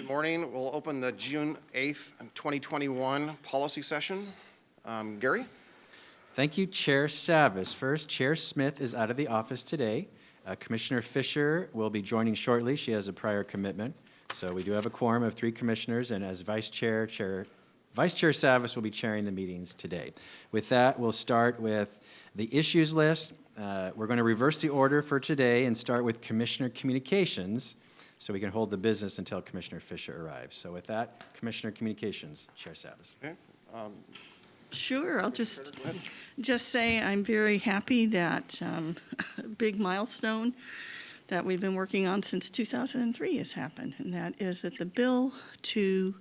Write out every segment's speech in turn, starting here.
Good morning. We'll open the June 8th, 2021 policy session. Gary? Thank you, Chair Savas. First, Chair Smith is out of the office today. Commissioner Fisher will be joining shortly. She has a prior commitment. So we do have a quorum of 3 commissioners, and as Vice Chair Savas will be chairing the meetings today. With that, we'll start with the issues list. We're going to reverse the order for today and start with Commissioner Communications so we can hold the business until Commissioner Fisher arrives. So with that, Commissioner Communications, Chair Savas. Okay. Sure, I'll just say I'm very happy that a big milestone that we've been working on since 2003 has happened, and that is that the bill to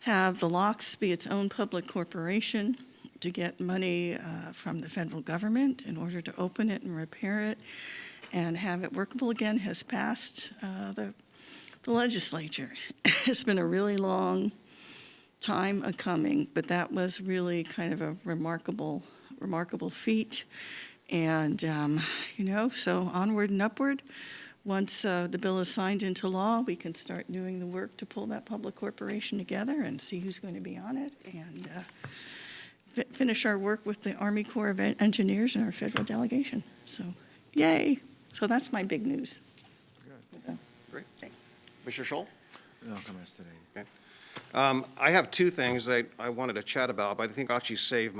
have the locks be its own public corporation to get money from the federal government in order to open it and repair it and have it workable again has passed the legislature. It's been a really long time coming, but that was really kind of a remarkable feat. And, so onward and upward. Once the bill is signed into law, we can start doing the work to pull that public corporation together and see who's going to be on it and finish our work with the Army Corps of Engineers and our federal delegation. So, yay. So that's my big news. Great. Mr. Scholl? No comments today. Okay. I have 2 things that I wanted to chat about, but I think I'll actually save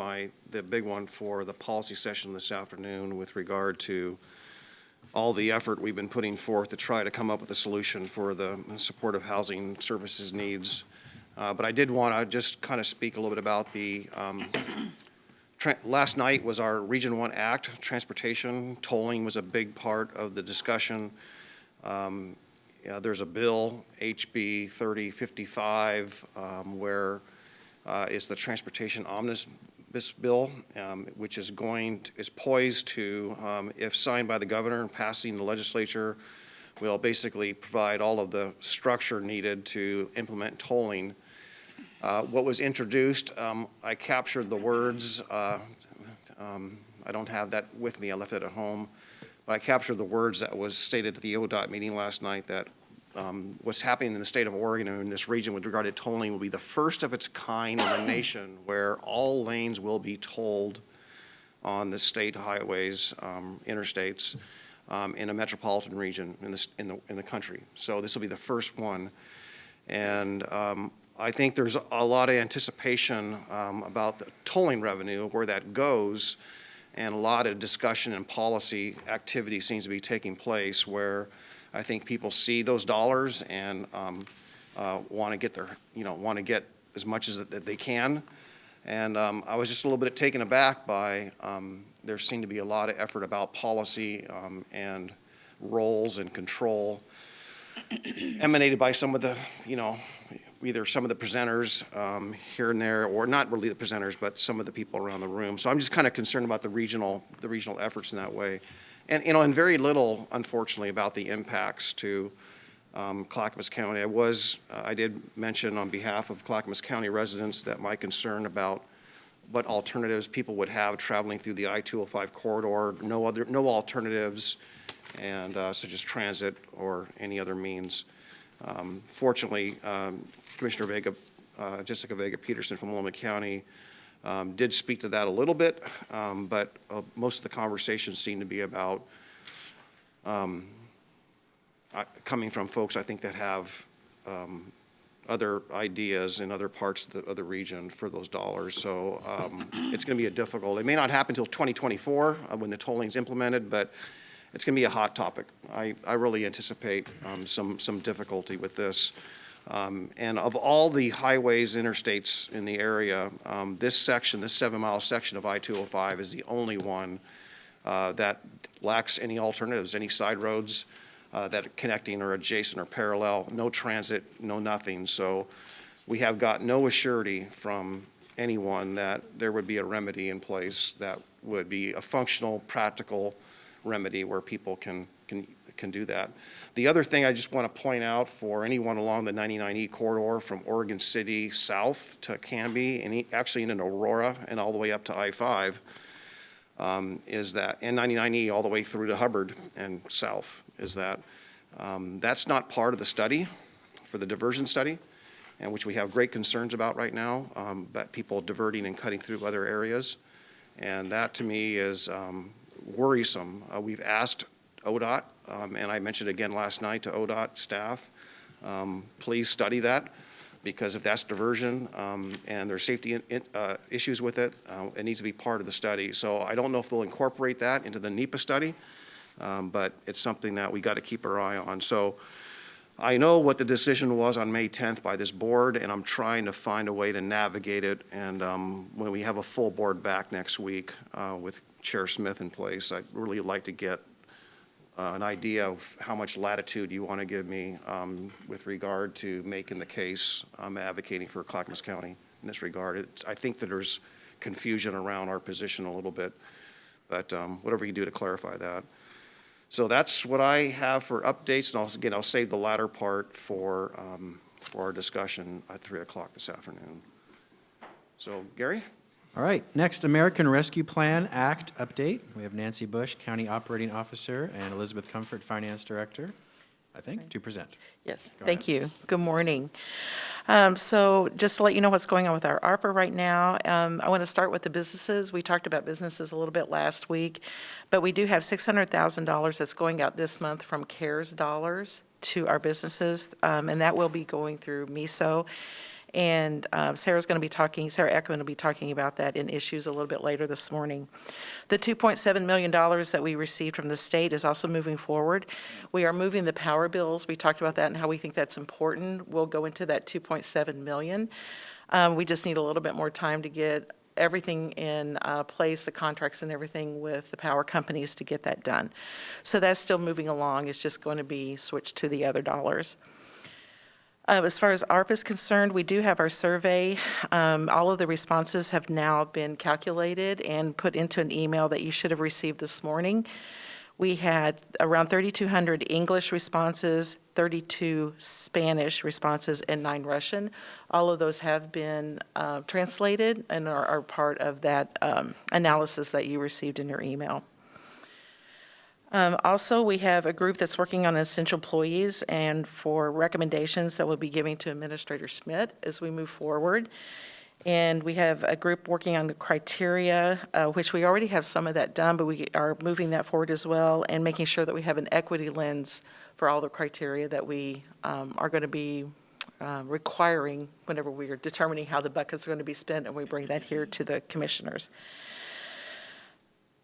the big one for the policy session this afternoon with regard to all the effort we've been putting forth to try to come up with a solution for the supportive housing services needs. But I did want to just kind of speak a little bit about the last night was our Region 1 Act. Transportation tolling was a big part of the discussion. There's a bill, HB 3055, where it's the Transportation Omnibus Bill, which is poised to, if signed by the governor and passing the legislature, will basically provide all of the structure needed to implement tolling. What was introduced, I captured the words. I don't have that with me. I left it at home. But I captured the words that was stated at the ODOT meeting last night that what's happening in the state of Oregon and in this region with regard to tolling will be the first of its kind in the nation where all lanes will be tolled on the state highways, interstates, in a metropolitan region in the country. So this will be the first one. And I think there's a lot of anticipation about the tolling revenue, where that goes, and a lot of discussion and policy activity seems to be taking place where I think people see those dollars and want to get as much as that they can. And I was just a little bit taken aback by there seemed to be a lot of effort about policy and roles and control emanated by some of the, either some of the presenters here and there, or not really the presenters, but some of the people around the room. So I'm just kind of concerned about the regional efforts in that way. And, and very little, unfortunately, about the impacts to Clackamas County. I did mention on behalf of Clackamas County residents that my concern about what alternatives people would have traveling through the I-205 corridor, no alternatives, and such as transit or any other means. Fortunately, Commissioner Jessica Vega-Peterson from Multnomah County did speak to that a little bit, but most of the conversations seem to be about coming from folks, I think, that have other ideas in other parts of the region for those dollars. So it's going to be it may not happen until 2024 when the tolling is implemented, but it's going to be a hot topic. I really anticipate some difficulty with this. And of all the highways, interstates in the area, this 7-mile section of I-205 is the only one that lacks any alternatives, any side roads that are connecting or adjacent or parallel, no transit, no nothing. So we have got no assurity from anyone that there would be a remedy in place that would be a functional, practical remedy where people can do that. The other thing I just want to point out for anyone along the 99E corridor from Oregon City south to Canby, and actually in Aurora and all the way up to I-5, is that, and 99E all the way through to Hubbard and south, is that that's not part of the study for the diversion study, and which we have great concerns about right now, but people diverting and cutting through other areas. And that, to me, is worrisome. We've asked ODOT, and I mentioned again last night to ODOT staff, please study that, because if that's diversion and there's safety issues with it, it needs to be part of the study. So I don't know if they'll incorporate that into the NEPA study, but it's something that we got to keep our eye on. So I know what the decision was on May 10th by this board, and I'm trying to find a way to navigate it. And when we have a full board back next week with Chair Smith in place, I'd really like to get an idea of how much latitude you want to give me with regard to making the case advocating for Clackamas County in this regard. I think that there's confusion around our position a little bit, but whatever you do to clarify that. So that's what I have for updates, and I'll save the latter part for our discussion at 3 o'clock this afternoon. So, Gary? All right, next, American Rescue Plan Act update. We have Nancy Bush, County Operating Officer, and Elizabeth Comfort, Finance Director, I think, to present. Yes, Go thank ahead. you. Good morning. So just to let you know what's going on with our ARPA right now, I want to start with the businesses. We talked about businesses a little bit last week, but we do have $600,000 that's going out this month from CARES dollars to our businesses, and that will be going through MISO. And Sarah Ekman will be talking about that in issues a little bit later this morning. The $2.7 million that we received from the state is also moving forward. We are moving the power bills. We talked about that and how we think that's important. We'll go into that $2.7 million. We just need a little bit more time to get everything in place, the contracts and everything with the power companies to get that done. So that's still moving along. It's just going to be switched to the other dollars. As far as ARP is concerned, we do have our survey. All of the responses have now been calculated and put into an email that you should have received this morning. We had around 3,200 English responses, 32 Spanish responses, and 9 Russian. All of those have been translated and are part of that analysis that you received in your email. Also, we have a group that's working on essential employees and for recommendations that we'll be giving to Administrator Schmidt as we move forward. And we have a group working on the criteria, which we already have some of that done, but we are moving that forward as well and making sure that we have an equity lens for all the criteria that we are going to be requiring whenever we are determining how the buckets are going to be spent, and we bring that here to the commissioners.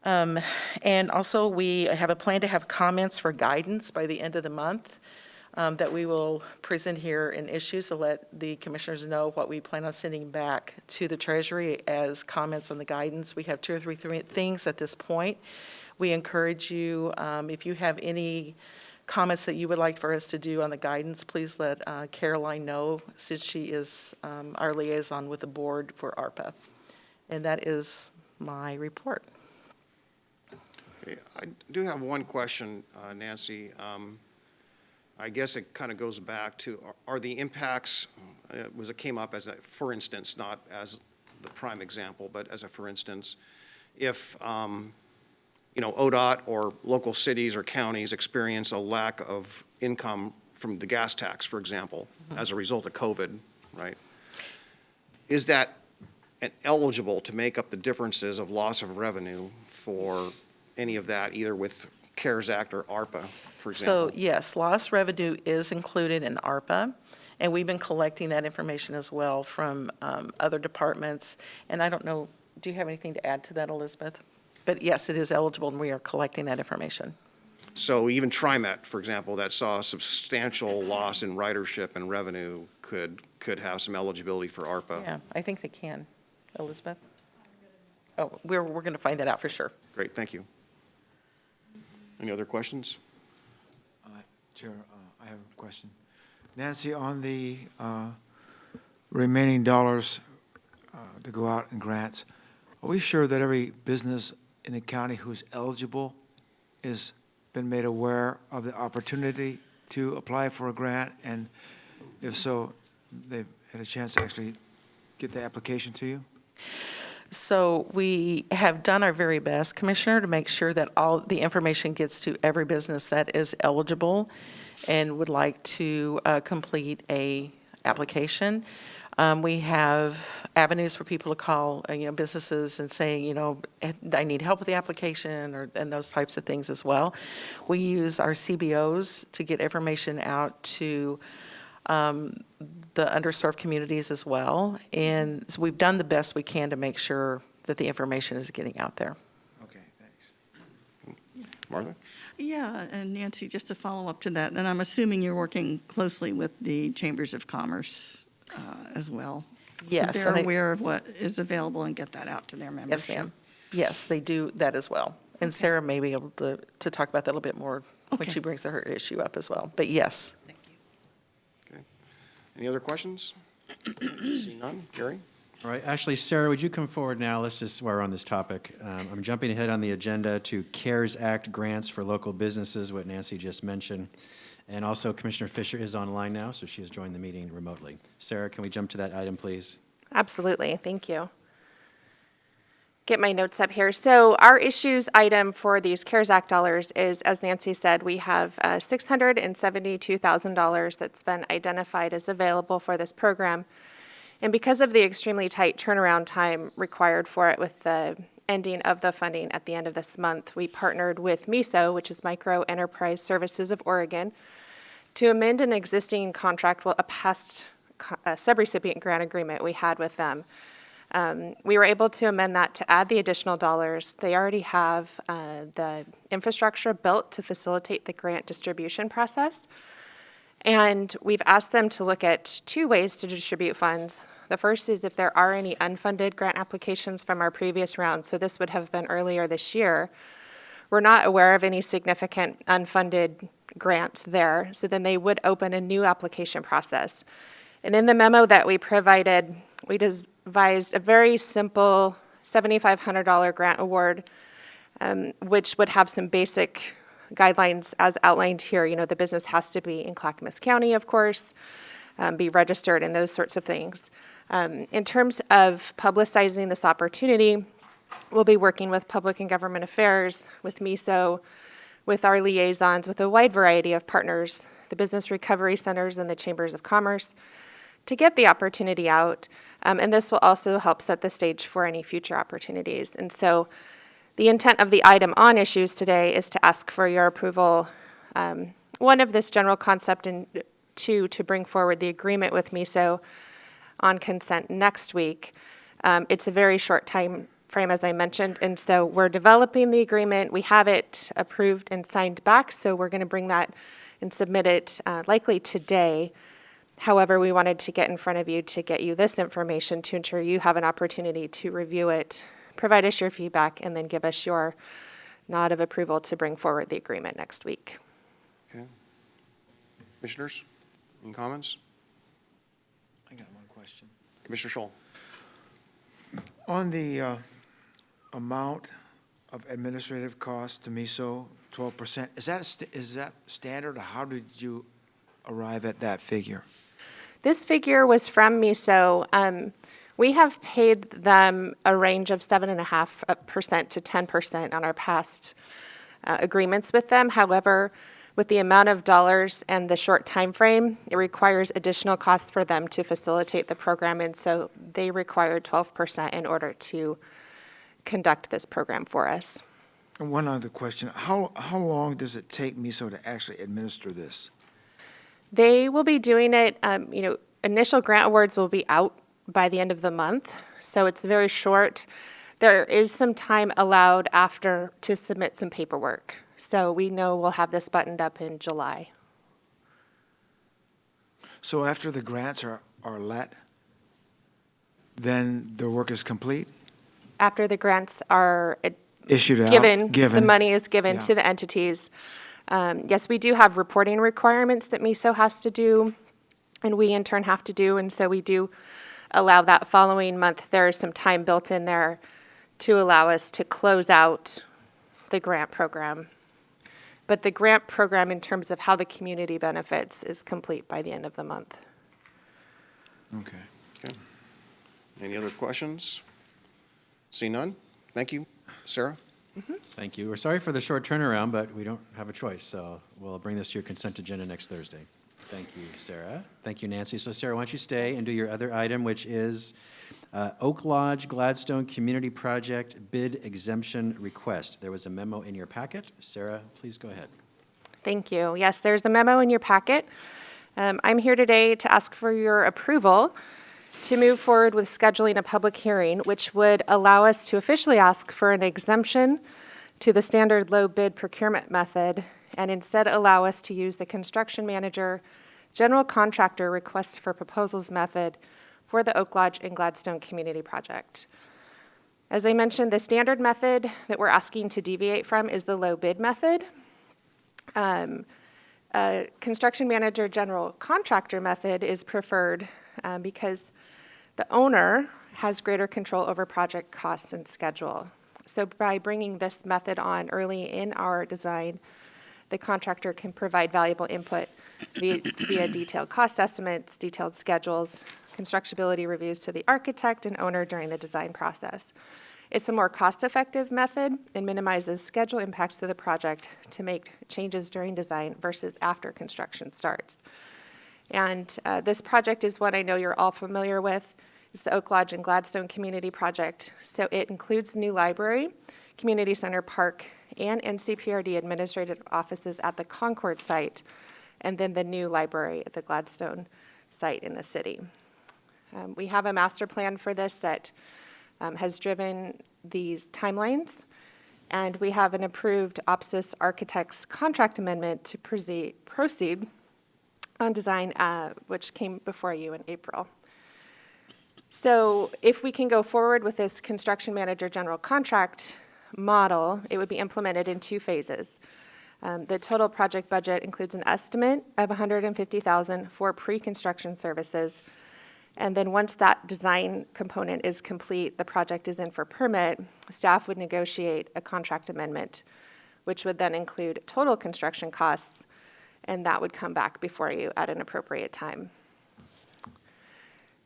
And also, we have a plan to have comments for guidance by the end of the month that we will present here in issues to let the commissioners know what we plan on sending back to the Treasury as comments on the guidance. We have 2 or 3 things at this point. We encourage you, if you have any comments that you would like for us to do on the guidance, please let Caroline know, since she is our liaison with the board for ARPA. And that is my report. Okay, I do have one question, Nancy. I guess it kind of goes back to, are the impacts, it came up as a, for instance, not as the prime example, but as a for instance, if, ODOT or local cities or counties experience a lack of income from the gas tax, for example, as a result of COVID, right? Is that eligible to make up the differences of loss of revenue for any of that, either with CARES Act or ARPA, for example? So yes, lost revenue is included in ARPA, and we've been collecting that information as well from other departments. And I don't know, do you have anything to add to that, Elizabeth? But yes, it is eligible, and we are collecting that information. So even TriMet, for example, that saw a substantial loss in ridership and revenue could have some eligibility for ARPA. Yeah, I think they can. Elizabeth? Oh, we're going to find that out for sure. Great, thank you. Any other questions? Chair, I have a question. Nancy, on the remaining dollars to go out in grants, are we sure that every business in the county who's eligible has been made aware of the opportunity to apply for a grant? And if so, they've had a chance to actually get the application to you? So we have done our very best, Commissioner, to make sure that all the information gets to every business that is eligible. and would like to complete a application. We have avenues for people to call, businesses and say, I need help with the application, and those types of things as well. We use our CBOs to get information out to the underserved communities as well. And so we've done the best we can to make sure that the information is getting out there. Okay, thanks. Martha? Yeah, and Nancy, just to follow up to that, then I'm assuming you're working closely with the Chambers of Commerce as well. Yes, So and they're aware of what is available and get that out to their Yes, membership. ma'am. Yes, they do that as well. And Sarah may be able to talk about that a little bit more when Okay. she brings her issue up as well. But yes. Okay. Any other questions? See none. Gary? All right, actually, Sarah, would you come forward now? Let's just, while we're on this topic, I'm jumping ahead on the agenda to CARES Act grants for local businesses, what Nancy just mentioned. And also Commissioner Fisher is online now, so she has joined the meeting remotely. Sarah, can we jump to that item, please? Absolutely, thank you. Get my notes up here. So our issues item for these CARES Act dollars is, as Nancy said, we have $672,000 that's been identified as available for this program. And because of the extremely tight turnaround time required for it with the ending of the funding at the end of this month, we partnered with MISO, which is Micro Enterprise Services of Oregon, to amend an existing contract, well, a past subrecipient grant agreement we had with them. We were able to amend that to add the additional dollars. They already have the infrastructure built to facilitate the grant distribution process. And we've asked them to look at two ways to distribute funds. The first is if there are any unfunded grant applications from our previous round, so this would have been earlier this year. We're not aware of any significant unfunded grants there, so then they would open a new application process. And in the memo that we provided, we devised a very simple $7,500 grant award, which would have some basic guidelines as outlined here. The business has to be in Clackamas County, of course, be registered and those sorts of things. In terms of publicizing this opportunity, we'll be working with Public and Government Affairs, with MISO, with our liaisons, with a wide variety of partners, the business recovery centers and the Chambers of Commerce, to get the opportunity out. And this will also help set the stage for any future opportunities. And so the intent of the item on issues today is to ask for your approval, one, of this general concept, and two, to bring forward the agreement with MISO on consent next week. It's a very short time frame, as I mentioned, and so we're developing the agreement. We have it approved and signed back, so we're going to bring that and submit it likely today. However, we wanted to get in front of you to get you this information to ensure you have an opportunity to review it, provide us your feedback, and then give us your nod of approval to bring forward the agreement next week. Okay. Commissioners, any comments? I got one question. Commissioner Scholl? On the amount of administrative costs to MISO, 12%, is that standard, or how did you arrive at that figure? This figure was from MISO. We have paid them a range of 7.5% to 10% on our past agreements with them. However, with the amount of dollars and the short time frame, it requires additional costs for them to facilitate the program, and so they required 12% in order to conduct this program for us. And one other question, how long does it take MISO to actually administer this? They will be doing it, initial grant awards will be out by the end of the month, so it's very short. There is some time allowed after to submit some paperwork. So we know we'll have this buttoned up in July. So after the grants are let, then their work is complete? After the grants are Issued out? given, the money is given Yeah. to the entities. Yes, we do have reporting requirements that MISO has to do, and we in turn have to do, and so we do allow that following month. There is some time built in there to allow us to close out the grant program. But the grant program, in terms of how the community benefits, is complete by the end of the month. Okay. Okay. Any other questions? See none? Thank you. Sarah? Thank you. We're sorry for the short turnaround, but we don't have a choice, so we'll bring this to your consent agenda next Thursday. Thank you, Sarah. Thank you, Nancy. So Sarah, why don't you stay and do your other item, which is Oak Lodge Gladstone Community Project Bid Exemption Request. There was a memo in your packet. Sarah, please go ahead. Thank you. Yes, there's a memo in your packet. I'm here today to ask for your approval to move forward with scheduling a public hearing, which would allow us to officially ask for an exemption to the standard low bid procurement method and instead allow us to use the construction manager general contractor request for proposals method for the Oak Lodge and Gladstone Community Project. As I mentioned, the standard method that we're asking to deviate from is the low bid method. Construction manager general contractor method is preferred because the owner has greater control over project costs and schedule. So by bringing this method on early in our design, the contractor can provide valuable input via detailed cost estimates, detailed schedules, constructability reviews to the architect and owner during the design process. It's a more cost-effective method and minimizes schedule impacts to the project to make changes during design versus after construction starts. And this project is one I know you're all familiar with. It's the Oak Lodge and Gladstone Community Project. So it includes new library, community center park, and NCPRD administrative offices at the Concord site, and then the new library at the Gladstone site in the city. We have a master plan for this that has driven these timelines, and we have an approved OPSIS Architects contract amendment to proceed on design, which came before you in April. So if we can go forward with this construction manager general contract model, it would be implemented in 2 phases. The total project budget includes an estimate of $150,000 for pre-construction services. And then once that design component is complete, the project is in for permit, staff would negotiate a contract amendment, which would then include total construction costs, and that would come back before you at an appropriate time.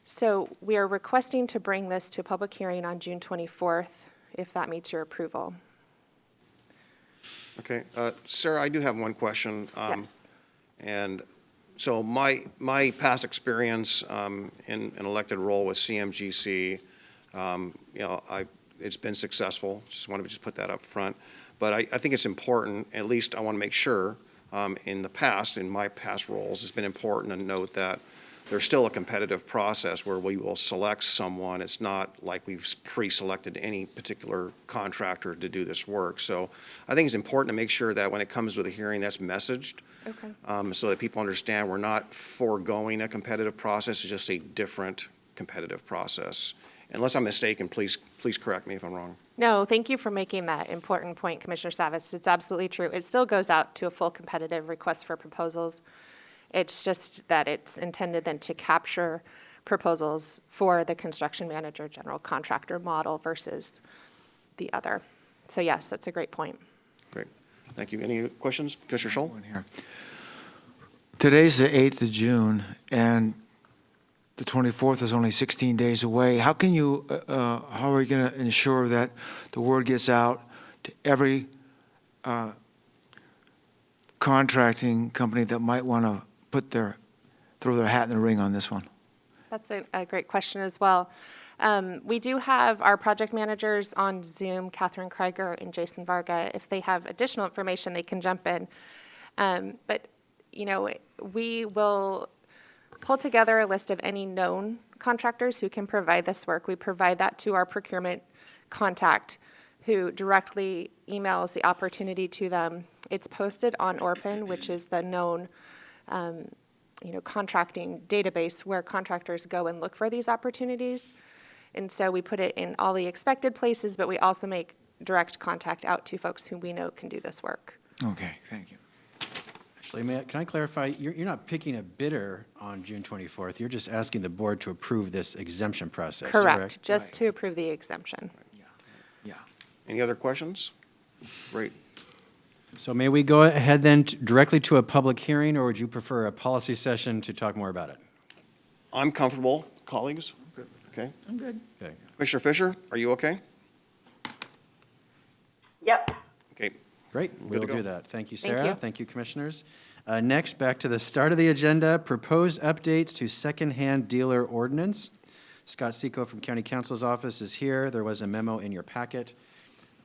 So we are requesting to bring this to a public hearing on June 24th, if that meets your approval. Okay, Sarah, I do have one question. Yes. And so my past experience in an elected role with CMGC, it's been successful. Just want to put that up front. But I think it's important, at least I want to make sure, in my past roles, it's been important to note that there's still a competitive process where we will select someone. It's not like we've pre-selected any particular contractor to do this work. So I think it's important to make sure that when it comes to the hearing, that's messaged. Okay. So that people understand we're not foregoing a competitive process, it's just a different competitive process. Unless I'm mistaken, please correct me if I'm wrong. No, thank you for making that important point, Commissioner Savas. It's absolutely true. It still goes out to a full competitive request for proposals. It's just that it's intended then to capture proposals for the construction manager general contractor model versus the other. So yes, that's a great point. Great, thank you. Any questions, Commissioner Scholl? One here. Today's the 8th of June, and the 24th is only 16 days away. How can you, how are you going to ensure that the word gets out to every contracting company that might want to throw their hat in the ring on this one? That's a great question as well. We do have our project managers on Zoom, Catherine Krieger and Jason Varga. If they have additional information, they can jump in. But, we will pull together a list of any known contractors who can provide this work. We provide that to our procurement contact who directly emails the opportunity to them. It's posted on ORPN, which is the known contracting database where contractors go and look for these opportunities. And so we put it in all the expected places, but we also make direct contact out to folks who we know can do this work. Okay, thank you. Actually, can I clarify? You're not picking a bidder on June 24th. You're just asking the board to approve this exemption process, Correct, just Right. to approve the exemption. Yeah. Any other questions? Great. So may we go ahead then directly to a public hearing, or would you prefer a policy session to talk more about it? I'm comfortable, colleagues. Okay. I'm good. Okay. Commissioner Fisher, are you okay? Yep. Okay, Great, Good we'll to go. do that. Thank you, Thank Sarah. you. Thank you, Commissioners. Next, back to the start of the agenda, proposed updates to secondhand dealer ordinance. Scott Seco from County Counsel's office is here. There was a memo in your packet.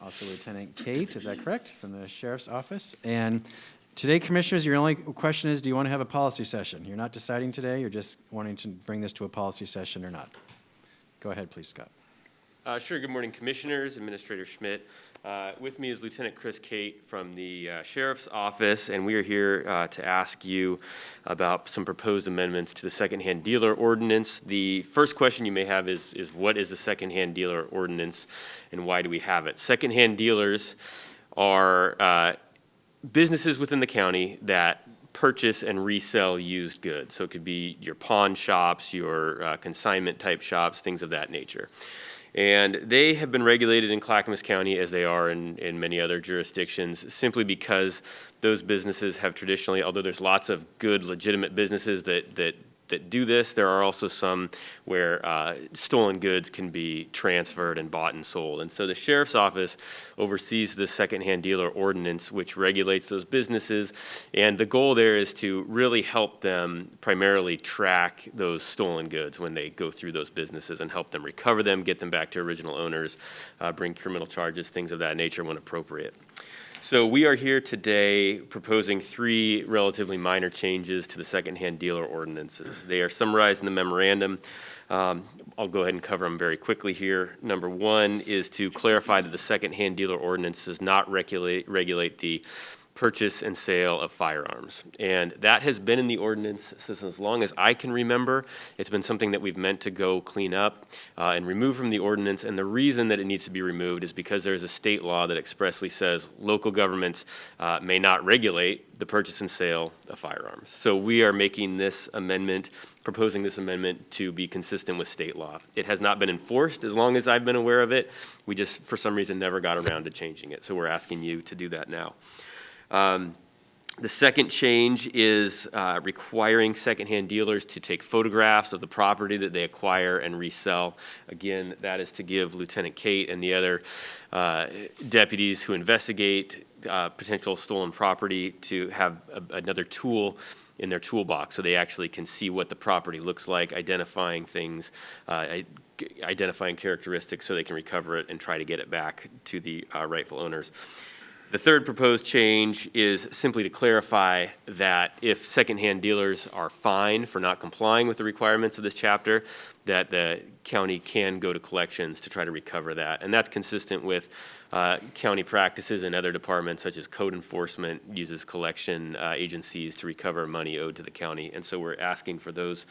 Also Lieutenant Kate, is that correct, from the Sheriff's Office? And today, Commissioners, your only question is, do you want to have a policy session? You're not deciding today, you're just wanting to bring this to a policy session or not? Go ahead, please, Scott. Sure. Good morning, Commissioners, Administrator Schmidt. With me is Lieutenant Chris Kate from the Sheriff's Office, and we are here to ask you about some proposed amendments to the secondhand dealer ordinance. The first question you may have is what is the secondhand dealer ordinance and why do we have it? Secondhand dealers are businesses within the county that purchase and resell used goods. So it could be your pawn shops, your consignment type shops, things of that nature. And they have been regulated in Clackamas County as they are in many other jurisdictions, simply because those businesses have traditionally, although there's lots of good legitimate businesses that do this, there are also some where stolen goods can be transferred and bought and sold. And so the Sheriff's Office oversees the secondhand dealer ordinance, which regulates those businesses. And the goal there is to really help them primarily track those stolen goods when they go through those businesses and help them recover them, get them back to original owners, bring criminal charges, things of that nature when appropriate. So we are here today proposing 3 relatively minor changes to the secondhand dealer ordinances. They are summarized in the memorandum. I'll go ahead and cover them very quickly here. Number 1 is to clarify that the secondhand dealer ordinance does not regulate the purchase and sale of firearms. And that has been in the ordinance since as long as I can remember. It's been something that we've meant to go clean up and remove from the ordinance. And the reason that it needs to be removed is because there's a state law that expressly says local governments may not regulate the purchase and sale of firearms. So we are making this amendment, proposing this amendment to be consistent with state law. It has not been enforced as long as I've been aware of it. We just, for some reason, never got around to changing it. So we're asking you to do that now. The second change is requiring secondhand dealers to take photographs of the property that they acquire and resell. Again, that is to give Lieutenant Kate and the other deputies who investigate potential stolen property to have another tool in their toolbox so they actually can see what the property looks like, identifying things, identifying characteristics so they can recover it and try to get it back to the rightful owners. The third proposed change is simply to clarify that if secondhand dealers are fined for not complying with the requirements of this chapter, that the county can go to collections to try to recover that. And that's consistent with county practices and other departments such as code enforcement uses collection agencies to recover money owed to the county. And so we're asking for those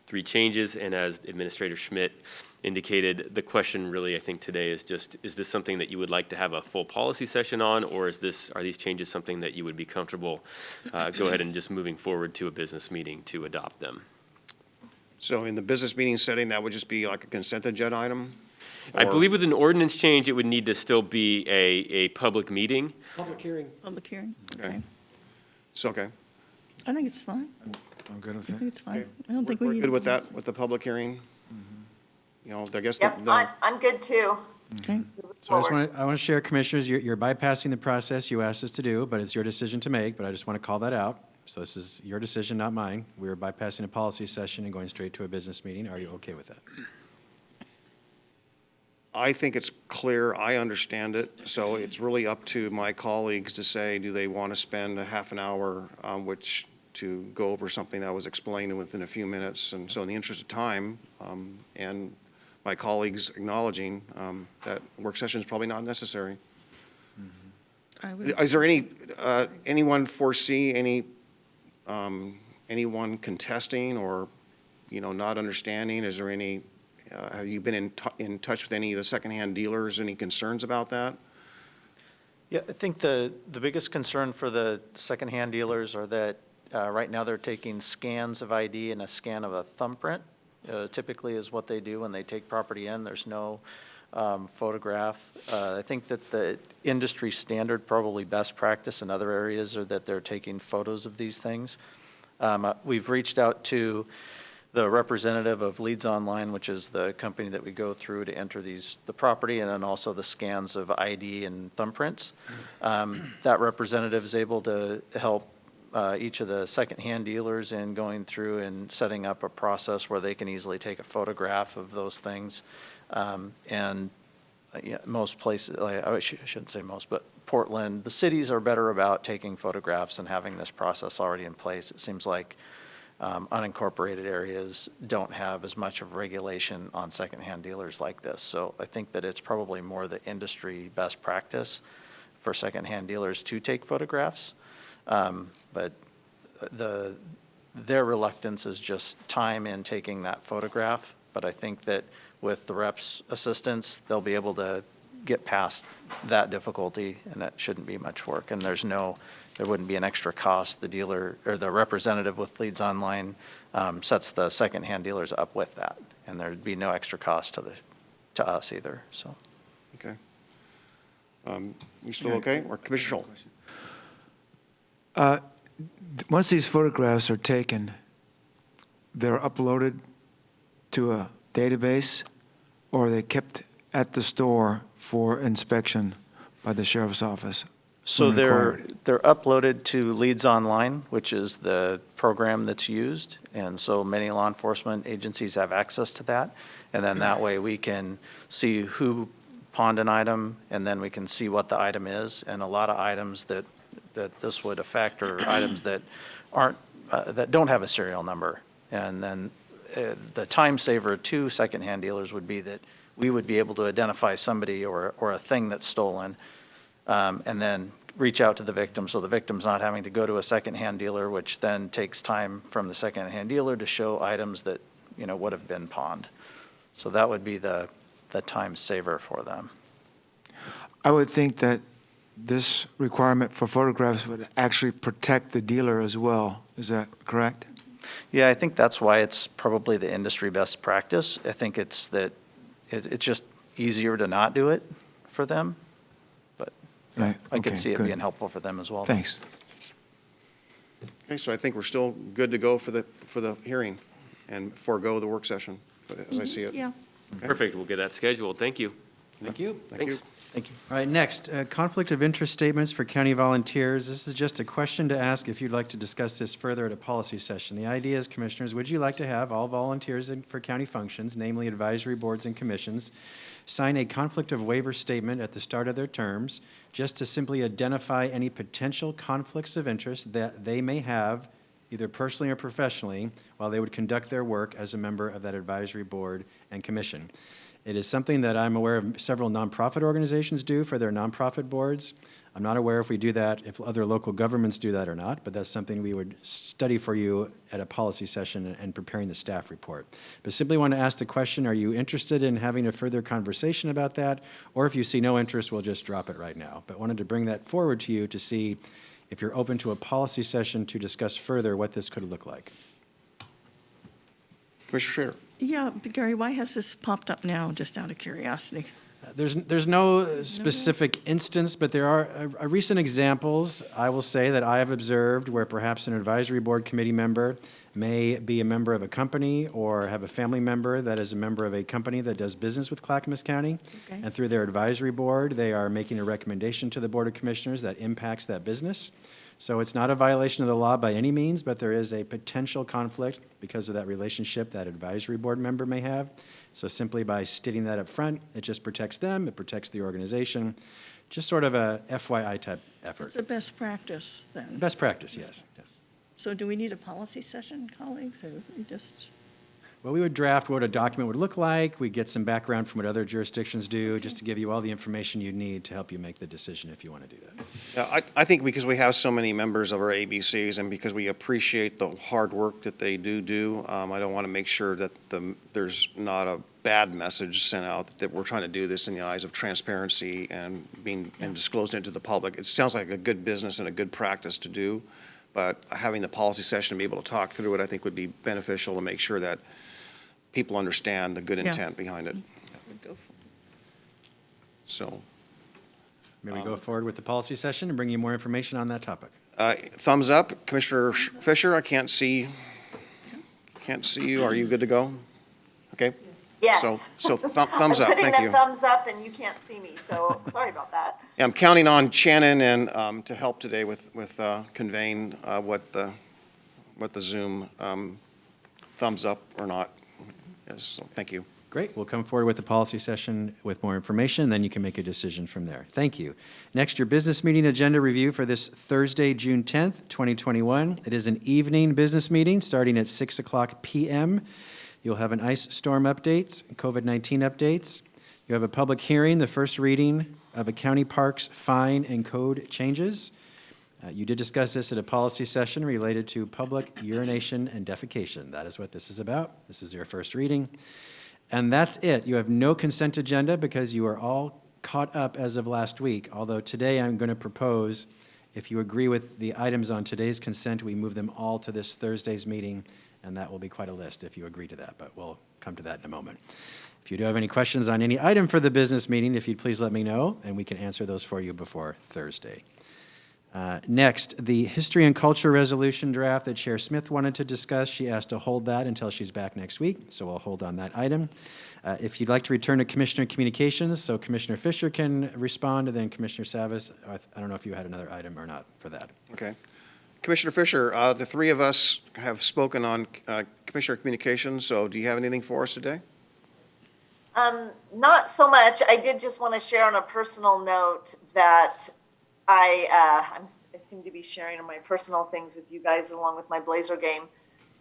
3 changes. And as Administrator Schmidt indicated, the question really I think today is just, is this something that you would like to have a full policy session on, or are these changes something that you would be comfortable go ahead and just moving forward to a business meeting to adopt them? so in the business meeting setting, that would just be like a consent agenda item? I Or- believe with an ordinance change, it would need to still be a public meeting. Public hearing? Okay. So, okay. I think it's fine. I'm good with I think it. it's fine. I don't think we We're need. good with to- that, with the public hearing? You know, I guess Yep, the I'm good too. Okay. So I want to share, Commissioners, you're bypassing the process you asked us to do, but it's your decision to make, but I just want to call that out. So this is your decision, not mine. We're bypassing a policy session and going straight to a business meeting. Are you okay with that? I think it's clear, I understand it, so it's really up to my colleagues to say, do they want to spend a half an hour, to go over something that was explained within a few minutes? And so in the interest of time, and my colleagues acknowledging that work session is probably not necessary. I would- Is there anyone foresee anyone contesting or, not understanding? Is there any, have you been in touch with any of the secondhand dealers? Any concerns about that? Yeah, I think the biggest concern for the secondhand dealers are that right now they're taking scans of ID and a scan of a thumbprint. Typically is what they do when they take property in. There's no photograph. I think that the industry standard, probably best practice in other areas, are that they're taking photos of these things. We've reached out to the representative of Leads Online, which is the company that we go through to enter the property, and then also the scans of ID and thumbprints. That representative is able to help each of the secondhand dealers in going through and setting up a process where they can easily take a photograph of those things. Yeah, most places, I shouldn't say most, but Portland, the cities are better about taking photographs and having this process already in place. It seems like unincorporated areas don't have as much of regulation on secondhand dealers like this. So I think that it's probably more the industry best practice for secondhand dealers to take photographs. But their reluctance is just time in taking that photograph. But I think that with the rep's assistance, they'll be able to get past that difficulty, and that shouldn't be much work. And there wouldn't be an extra cost. The dealer, or the representative with Leads Online, sets the secondhand dealers up with that. And there'd be no extra cost to us either, so. Okay. You still okay? Or Commissioner Schultz? Once these photographs are taken, they're uploaded to a database, or are they kept at the store for inspection by the sheriff's office? So when required? they're uploaded to Leads Online, which is the program that's used, and so many law enforcement agencies have access to that. And then that way we can see who pawned an item, and then we can see what the item is. And a lot of items that this would affect are items that aren't, that don't have a serial number. And then the time saver to secondhand dealers would be that we would be able to identify somebody or a thing that's stolen, and then reach out to the victim, so the victim's not having to go to a secondhand dealer, which then takes time from the secondhand dealer to show items that, would have been pawned. So that would be the time saver for them. I would think that this requirement for photographs would actually protect the dealer as well. Is that correct? Yeah, I think that's why it's probably the industry best practice. I think it's that it's just easier to not do it for them, but Right. I could Okay, see it good. being helpful for them as well. Thanks. Okay, so I think we're still good to go for the hearing and forego the work session, as I see it. Yeah. Perfect, we'll get that scheduled. Thank you. Thank you. Thanks. Thank you. All right, next, conflict of interest statements for county volunteers. This is just a question to ask if you'd like to discuss this further at a policy session. The idea is, Commissioners, would you like to have all volunteers for county functions, namely advisory boards and commissions, sign a conflict of waiver statement at the start of their terms, just to simply identify any potential conflicts of interest that they may have, either personally or professionally, while they would conduct their work as a member of that advisory board and commission? It is something that I'm aware of several nonprofit organizations do for their nonprofit boards. I'm not aware if we do that, if other local governments do that or not, but that's something we would study for you at a policy session and preparing the staff report. But simply want to ask the question, are you interested in having a further conversation about that? Or if you see no interest, we'll just drop it right now. But wanted to bring that forward to you to see if you're open to a policy session to discuss further what this could look like. Commissioner Schrader? Yeah, but Gary, why has this popped up now, just out of curiosity? There's no specific instance, but there are recent examples, I will say, that I have observed where perhaps an advisory board committee member may be a member of a company or have a family member that is a member of a company that does business with Clackamas County. Okay. And through their advisory board, they are making a recommendation to the Board of Commissioners that impacts that business. So it's not a violation of the law by any means, but there is a potential conflict because of that relationship that advisory board member may have. So simply by stating that up front, it just protects them, it protects the organization, just sort of a FYI type effort. It's a best practice, then. Best practice, yes. So do we need a policy session, colleagues, or we just? Well, we would draft what a document would look like. We'd get some background from what other jurisdictions do, just to give you all the information you need to help you make the decision if you want to do that. Yeah, I think because we have so many members of our ABCs and because we appreciate the hard work that they do, I don't want to make sure that there's not a bad message sent out that we're trying to do this in the eyes of transparency and and disclosing it to the public. It sounds like a good business and a good practice to do, but having the policy session to be able to talk through it, I think would be beneficial to make sure that people understand the good Yeah. intent behind it. Go for So, May we go forward with the policy session and bring you more information on that topic? thumbs up, Commissioner Fisher, I can't see can't see you. Are you good to go? Okay. Yes. So thumbs up, I'm thank putting you. the thumbs up and you can't see me, so sorry about that. I'm counting on Shannon and to help today with conveying what the Zoom thumbs up or not is. So thank you. Great. We'll come forward with the policy session with more information, then you can make a decision from there. Thank you. Next, your business meeting agenda review for this Thursday, June 10th, 2021. It is an evening business meeting starting at 6 o'clock p.m. You'll have an ice storm updates, COVID-19 updates. You have a public hearing, the first reading of a county parks fine and code changes. You did discuss this at a policy session related to public urination and defecation. That is what this is about. This is your first reading. And that's it. You have no consent agenda because you are all caught up as of last week, although today I'm going to propose, if you agree with the items on today's consent, we move them all to this Thursday's meeting, and that will be quite a list if you agree to that, but we'll come to that in a moment. If you do have any questions on any item for the business meeting, if you'd please let me know, and we can answer those for you before Thursday. Next, the history and culture resolution draft that Chair Smith wanted to discuss. She asked to hold that until she's back next week, so we'll hold on that item. If you'd like to return to Commissioner Communications, so Commissioner Fisher can respond, and then Commissioner Savas, I don't know if you had another item or not for that. Okay. Commissioner Fisher, the three of us have spoken on Commissioner Communications, so do you have anything for us today? Not so much. I did just want to share on a personal note that I seem to be sharing my personal things with you guys along with my Blazer game,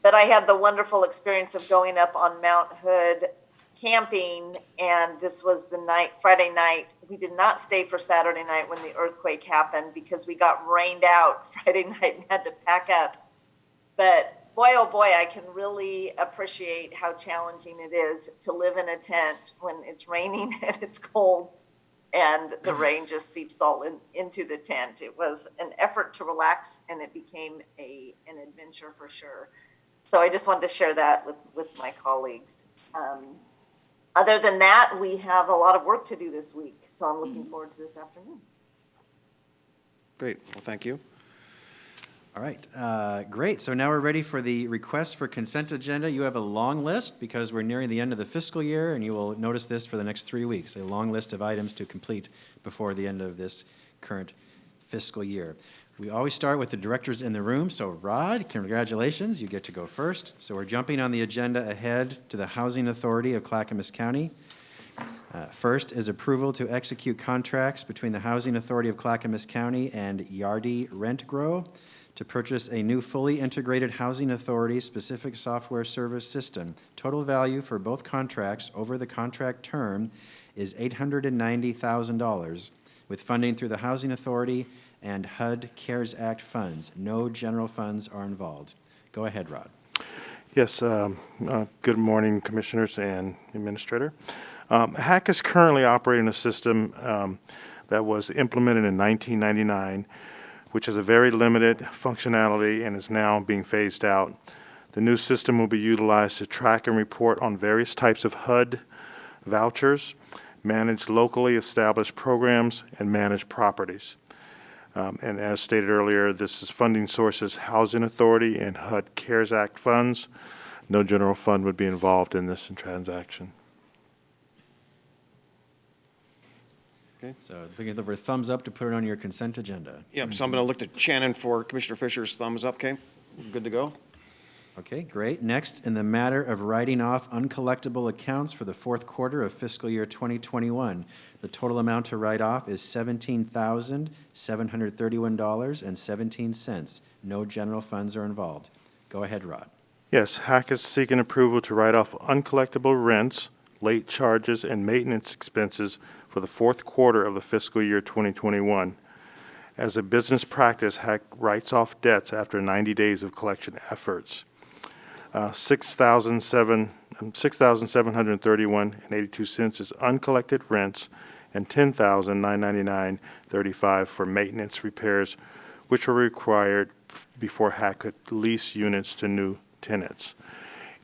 but I had the wonderful experience of going up on Mount Hood camping, and this was the night, Friday night. We did not stay for Saturday night when the earthquake happened because we got rained out Friday night and had to pack up. But boy, oh boy, I can really appreciate how challenging it is to live in a tent when it's raining and it's cold and the rain just seeps all into the tent. It was an effort to relax, and it became an adventure for sure. So I just wanted to share that with my colleagues. Other than that, we have a lot of work to do this week, so I'm looking forward to this afternoon. Great. Well, thank you. All right, great. So now we're ready for the request for consent agenda. You have a long list because we're nearing the end of the fiscal year, and you will notice this for the next 3 weeks, a long list of items to complete before the end of this current fiscal year. We always start with the directors in the room, so Rod, congratulations, you get to go first. So we're jumping on the agenda ahead to the Housing Authority of Clackamas County. First is approval to execute contracts between the Housing Authority of Clackamas County and Yardi Rent Grow to purchase a new fully integrated Housing Authority specific software service system. Total value for both contracts over the contract term is $890,000 with funding through the Housing Authority and HUD CARES Act funds. No general funds are involved. Go ahead, Rod. Yes, good morning, Commissioners and Administrator. HAC is currently operating a system that was implemented in 1999, which has a very limited functionality and is now being phased out. The new system will be utilized to track and report on various types of HUD vouchers, manage locally established programs, and manage properties. And as stated earlier, this is funding sources Housing Authority and HUD CARES Act funds. No general fund would be involved in this transaction. Okay, so looking for a thumbs up to put it on your consent agenda. Yep, so I'm going to look to Shannon for Commissioner Fisher's thumbs up, okay? Good to go? Okay, great. Next, in the matter of writing off uncollectible accounts for the fourth quarter of fiscal year 2021, the total amount to write off is $17,731.17. No general funds are involved. Go ahead, Rod. Yes, HAC is seeking approval to write off uncollectible rents, late charges, and maintenance expenses for the fourth quarter of the fiscal year 2021. As a business practice, HAC writes off debts after 90 days of collection efforts. $6,731.82 is uncollected rents and $10,999.35 for maintenance repairs, which were required before HAC could lease units to new tenants.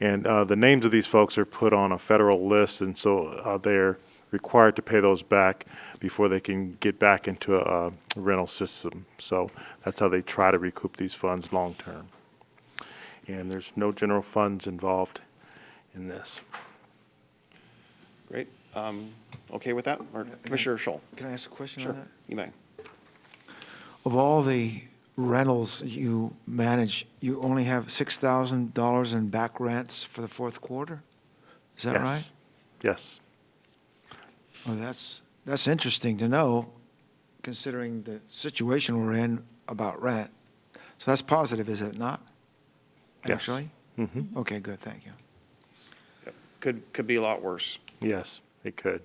And the names of these folks are put on a federal list, and so they're required to pay those back before they can get back into a rental system. So that's how they try to recoup these funds long term. and there's no general funds involved in this. Great. Okay with that? Or Commissioner Scholl? Can I ask a question Sure, on that? you may. Of all the rentals you manage, you only have $6,000 in back rents for the fourth quarter? Is that right? Yes. Yes. Well, that's interesting to know, considering the situation we're in about rent. So that's positive, is it not? Yes. Actually? Mm-hmm. Okay, good, thank you. Could be a lot worse. Yes, it could.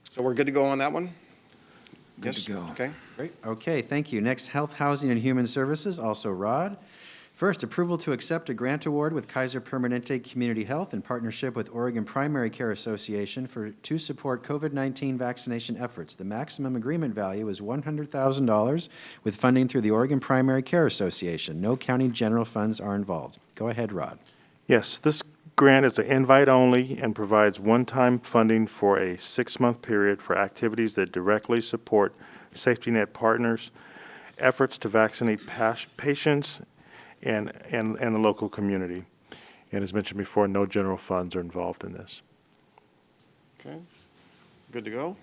So we're good to go on that one? Good Yes? to go. Okay. Great, okay, thank you. Next, Health, Housing, and Human Services, also Rod. First, approval to accept a grant award with Kaiser Permanente Community Health in partnership with Oregon Primary Care Association to support COVID-19 vaccination efforts. The maximum agreement value is $100,000 with funding through the Oregon Primary Care Association. No county general funds are involved. Go ahead, Rod. Yes, this grant is an invite only and provides one-time funding for a 6-month period for activities that directly support safety net partners' efforts to vaccinate patients and the local community. And as mentioned before, no general funds are involved in this. Okay. Good to go?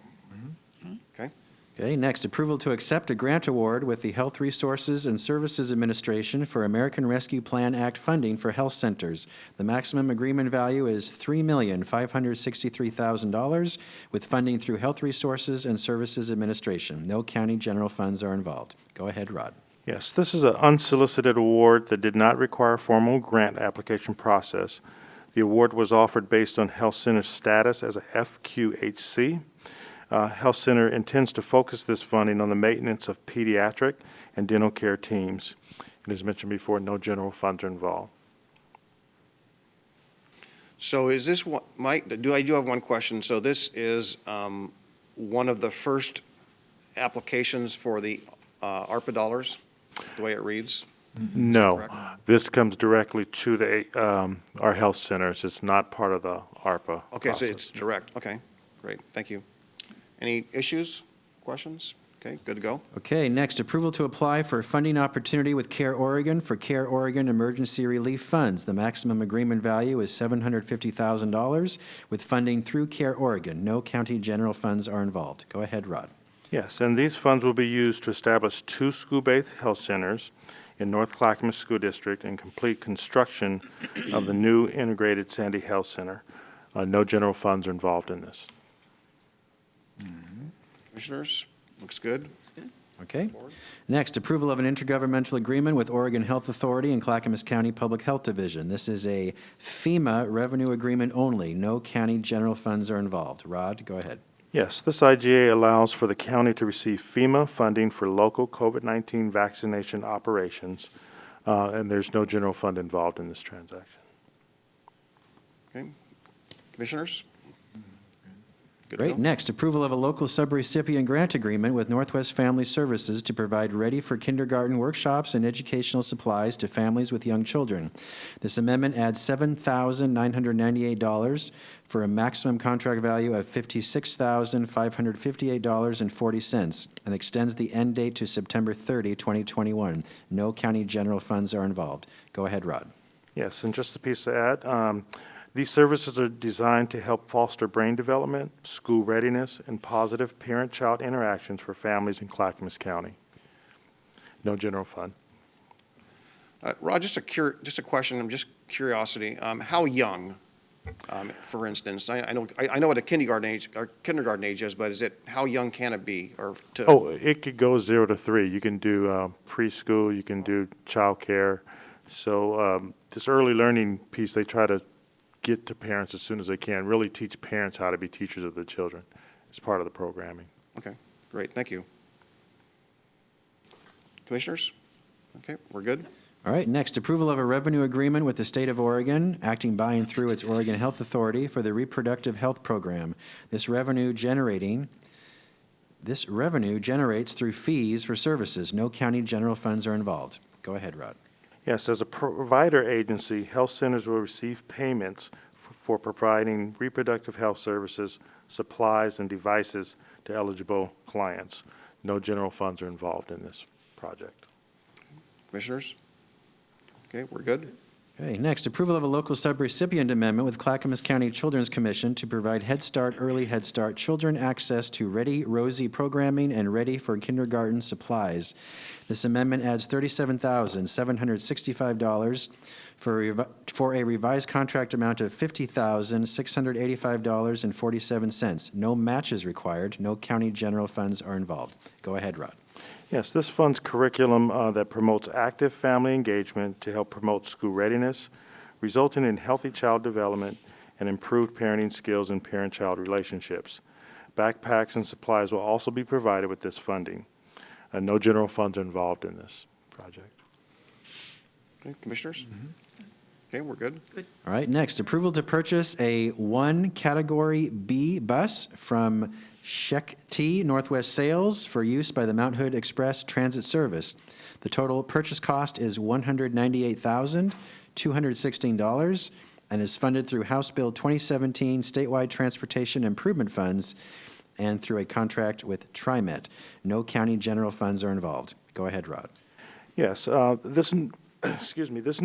Okay. Okay, next, approval to accept a grant award with the Health Resources and Services Administration for American Rescue Plan Act funding for health centers. The maximum agreement value is $3,563,000 with funding through Health Resources and Services Administration. No county general funds are involved. Go ahead, Rod. Yes, this is an unsolicited award that did not require a formal grant application process. The award was offered based on health center's status as a FQHC. Health Center intends to focus this funding on the maintenance of pediatric and dental care teams. And as mentioned before, no general funds are involved. So is this what, Mike, I do have one question. So this is one of the first applications for the ARPA dollars, the way it reads? No, correct? this comes directly to our health centers. It's not part of the ARPA Okay, so process. it's direct. Okay, great, thank you. Any issues, questions? Okay, good to go. Okay, next, approval to apply for a funding opportunity with Care Oregon for Care Oregon Emergency Relief Funds. The maximum agreement value is $750,000 with funding through Care Oregon. No county general funds are involved. Go ahead, Rod. Yes, and these funds will be used to establish 2 school-based health centers in North Clackamas School District and complete construction of the new integrated Sandy Health Center. No general funds are involved in this. Commissioners, looks good. Okay. Next, approval of an intergovernmental agreement with Oregon Health Authority and Clackamas County Public Health Division. This is a FEMA revenue agreement only. No county general funds are involved. Rod, go ahead. Yes, this IGA allows for the county to receive FEMA funding for local COVID-19 vaccination operations, and there's no general fund involved in this transaction. Okay, commissioners? Good to Great. go. Next, approval of a local subrecipient grant agreement with Northwest Family Services to provide ready-for-kindergarten workshops and educational supplies to families with young children. This amendment adds $7,998 for a maximum contract value of $56,558.40 and extends the end date to September 30, 2021. No county general funds are involved. Go ahead, Rod. Yes, and just a piece to add, these services are designed to help foster brain development, school readiness, and positive parent-child interactions for families in Clackamas County. No general fund. Rod, just a question, just curiosity. How young, for instance? I know what a kindergarten age is, but is it, how young can it be? Or to? Oh, it could go 0 to 3. You can do preschool, you can do childcare. So this early learning piece, they try to get to parents as soon as they can, really teach parents how to be teachers of their children. It's part of the programming. Okay, great, thank you. Commissioners? Okay, we're good? All right, next, approval of a revenue agreement with the state of Oregon, acting by and through its Oregon Health Authority for the Reproductive Health Program. This revenue generates through fees for services. No county general funds are involved. Go ahead, Rod. Yes, as a provider agency, health centers will receive payments for providing reproductive health services, supplies, and devices to eligible clients. No general funds are involved in this project. Commissioners? Okay, we're good. Okay, next, approval of a local subrecipient amendment with Clackamas County Children's Commission to provide Head Start, Early Head Start children access to Ready Rosie programming and Ready for Kindergarten supplies. This amendment adds $37,765 for a revised contract amount of $50,685.47. No matches required. No county general funds are involved. Go ahead, Rod. Yes, this funds curriculum that promotes active family engagement to help promote school readiness, resulting in healthy child development and improved parenting skills and parent-child relationships. Backpacks and supplies will also be provided with this funding. No general funds are involved in this project. Okay, Commissioners? Okay, we're good. All right, next, approval to purchase a one Category B bus from T Northwest Sales for use by the Mount Hood Express Transit Service. The total purchase cost is $198,216 and is funded through House Bill 2017 statewide transportation improvement funds and through a contract with TriMet. No county general funds are involved. Go ahead, Rod. Yes, this new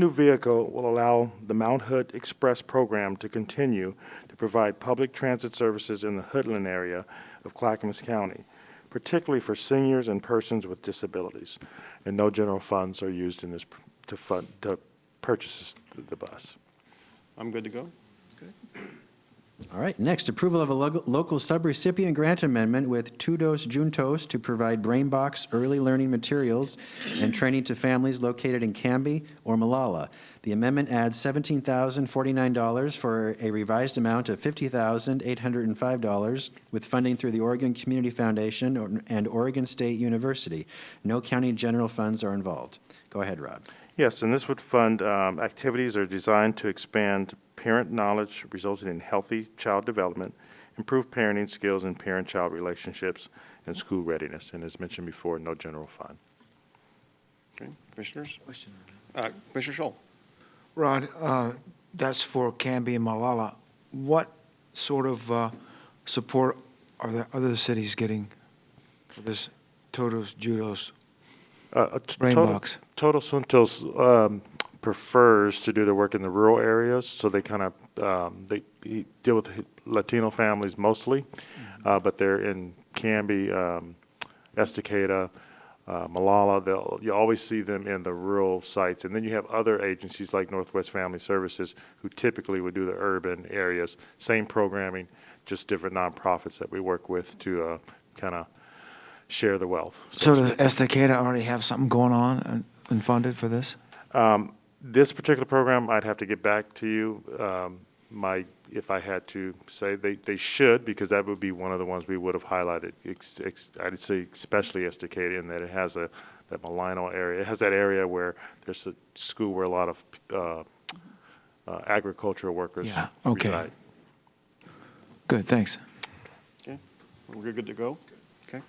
vehicle will allow the Mount Hood Express program to continue to provide public transit services in the Hoodland area of Clackamas County, particularly for seniors and persons with disabilities. And no general funds are used in this to purchase the bus. I'm good to go. All right, next, approval of a local subrecipient grant amendment with Tudos Juntos to provide BrainBox early learning materials and training to families located in Canby or Malala. The amendment adds $17,049 for a revised amount of $50,805 with funding through the Oregon Community Foundation and Oregon State University. No county general funds are involved. Go ahead, Rod. Yes, and this would fund activities that are designed to expand parent knowledge, resulting in healthy child development, improved parenting skills and parent-child relationships, and school readiness. And as mentioned before, no general fund. Okay, Commissioners? Commissioner Scholl? Rod, that's for Canby and Malala. What sort of support are the other cities getting for this Todos Judos brain box? Todos Juntos prefers to do their work in the rural areas, so they kind of they deal with Latino families mostly, but they're in Canby, Estacada, Malala. You always see them in the rural sites, and then you have other agencies like Northwest Family Services who typically would do the urban areas. Same programming, just different nonprofits that we work with to kind of share the wealth. So does Estacada already have something going on and funded for this? This particular program, I'd have to get back to you. If I had to say, they should, because that would be one of the ones we would have highlighted. I'd say especially Estacada, in that it has that Malino area. It has that area where there's a school where a lot of agricultural workers reside. Good, thanks. Okay, we're good to go? Okay,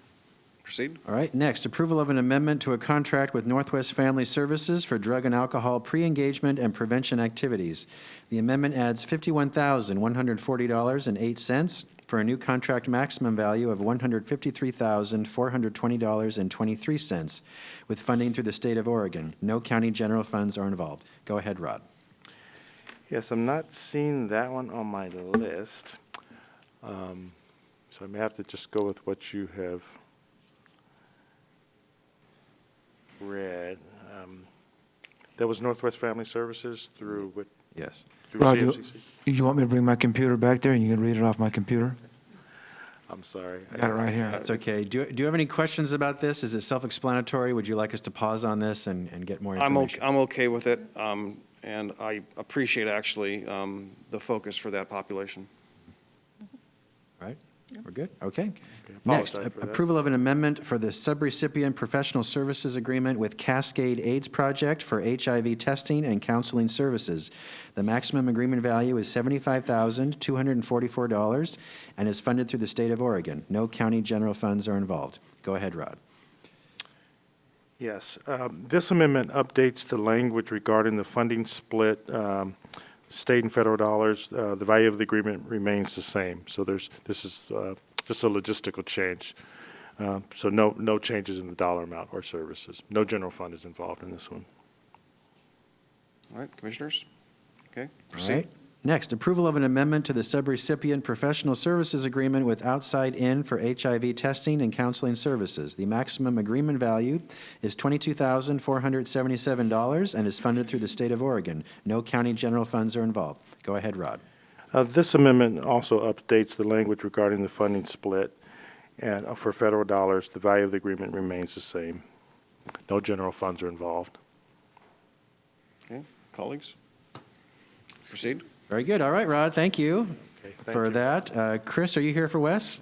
proceed. All right, next, approval of an amendment to a contract with Northwest Family Services for drug and alcohol pre-engagement and prevention activities. The amendment adds $51,140.08 for a new contract maximum value of $153,420.23 with funding through the state of Oregon. No county general funds are involved. Go ahead, Rod. Yes, I'm not seeing that one on my list. So I may have to just go with what you have read. That was Northwest Family Services through what? Yes. Through Rod, CFCC? you want me to bring my computer back there and you can read it off my computer? I'm sorry. I got it right here. That's okay. Do you have any questions about this? Is it self-explanatory? Would you like us to pause on this and get more information? I'm okay with it, and I appreciate actually the focus for that population. All right, we're good? Okay. apologize Next, for that. approval of an amendment for the subrecipient professional services agreement with Cascade AIDS Project for HIV testing and counseling services. The maximum agreement value is $75,244 and is funded through the state of Oregon. No county general funds are involved. Go ahead, Rod. Yes, this amendment updates the language regarding the funding split, state and federal dollars. The value of the agreement remains the same. So this is just a logistical change. So no changes in the dollar amount or services. No general fund is involved in this one. All right, commissioners? Okay, All proceed. right. Next, approval of an amendment to the subrecipient professional services agreement with Outside In for HIV testing and counseling services. The maximum agreement value is $22,477 and is funded through the state of Oregon. No county general funds are involved. Go ahead, Rod. This amendment also updates the language regarding the funding split, and for federal dollars, the value of the agreement remains the same. No general funds are involved. Okay, colleagues? Proceed. Very good. All right, Rod, thank you Okay, thank for you. that. Chris, are you here for Wes?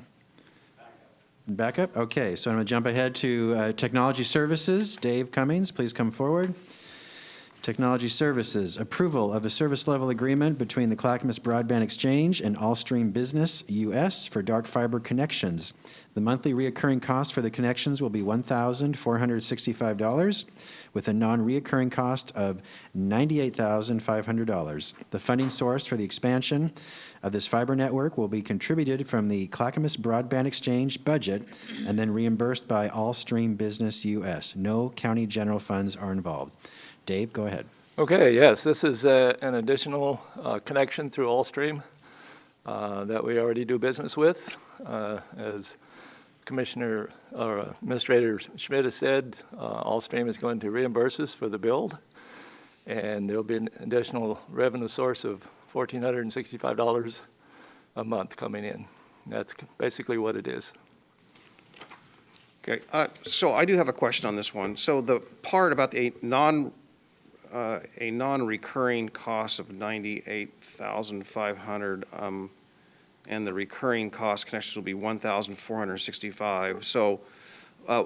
Backup? Okay, so I'm going to jump ahead to Technology Services. Dave Cummings, please come forward. Technology Services, approval of a service level agreement between the Clackamas Broadband Exchange and Allstream Business US for dark fiber connections. The monthly reoccurring cost for the connections will be $1,465, with a non-reoccurring cost of $98,500. The funding source for the expansion of this fiber network will be contributed from the Clackamas Broadband Exchange budget and then reimbursed by Allstream Business US. No county general funds are involved. Dave, go ahead. Okay, yes, this is an additional connection through Allstream that we already do business with. As Commissioner or Administrator Schmidt has said, Allstream is going to reimburse us for the build, and there'll be an additional revenue source of $1,465 a month coming in. That's basically what it is. Okay, so I do have a question on this one. So the part about a non-recurring cost of $98,500, and the recurring cost connections will be $1,465. So,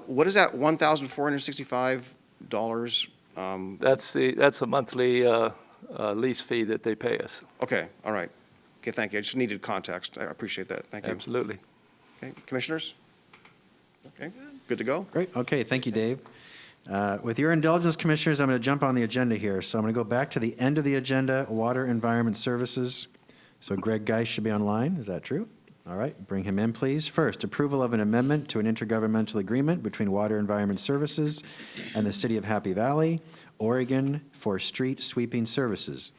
what is that $1,465? That's a monthly lease fee that they pay us. Okay, all right. Okay, thank you. I just needed context. I appreciate that. Thank you. Absolutely. Okay, commissioners? Okay, good to go? Great. Okay, thank you, Dave. With your indulgence, Commissioners, I'm going to jump on the agenda here. So I'm going to go back to the end of the agenda, Water Environment Services. So Greg Geis should be online. Is that true? All right, bring him in, please. First, approval of an amendment to an intergovernmental agreement between Water Environment Services and the City of Happy Valley, Oregon, for street sweeping services.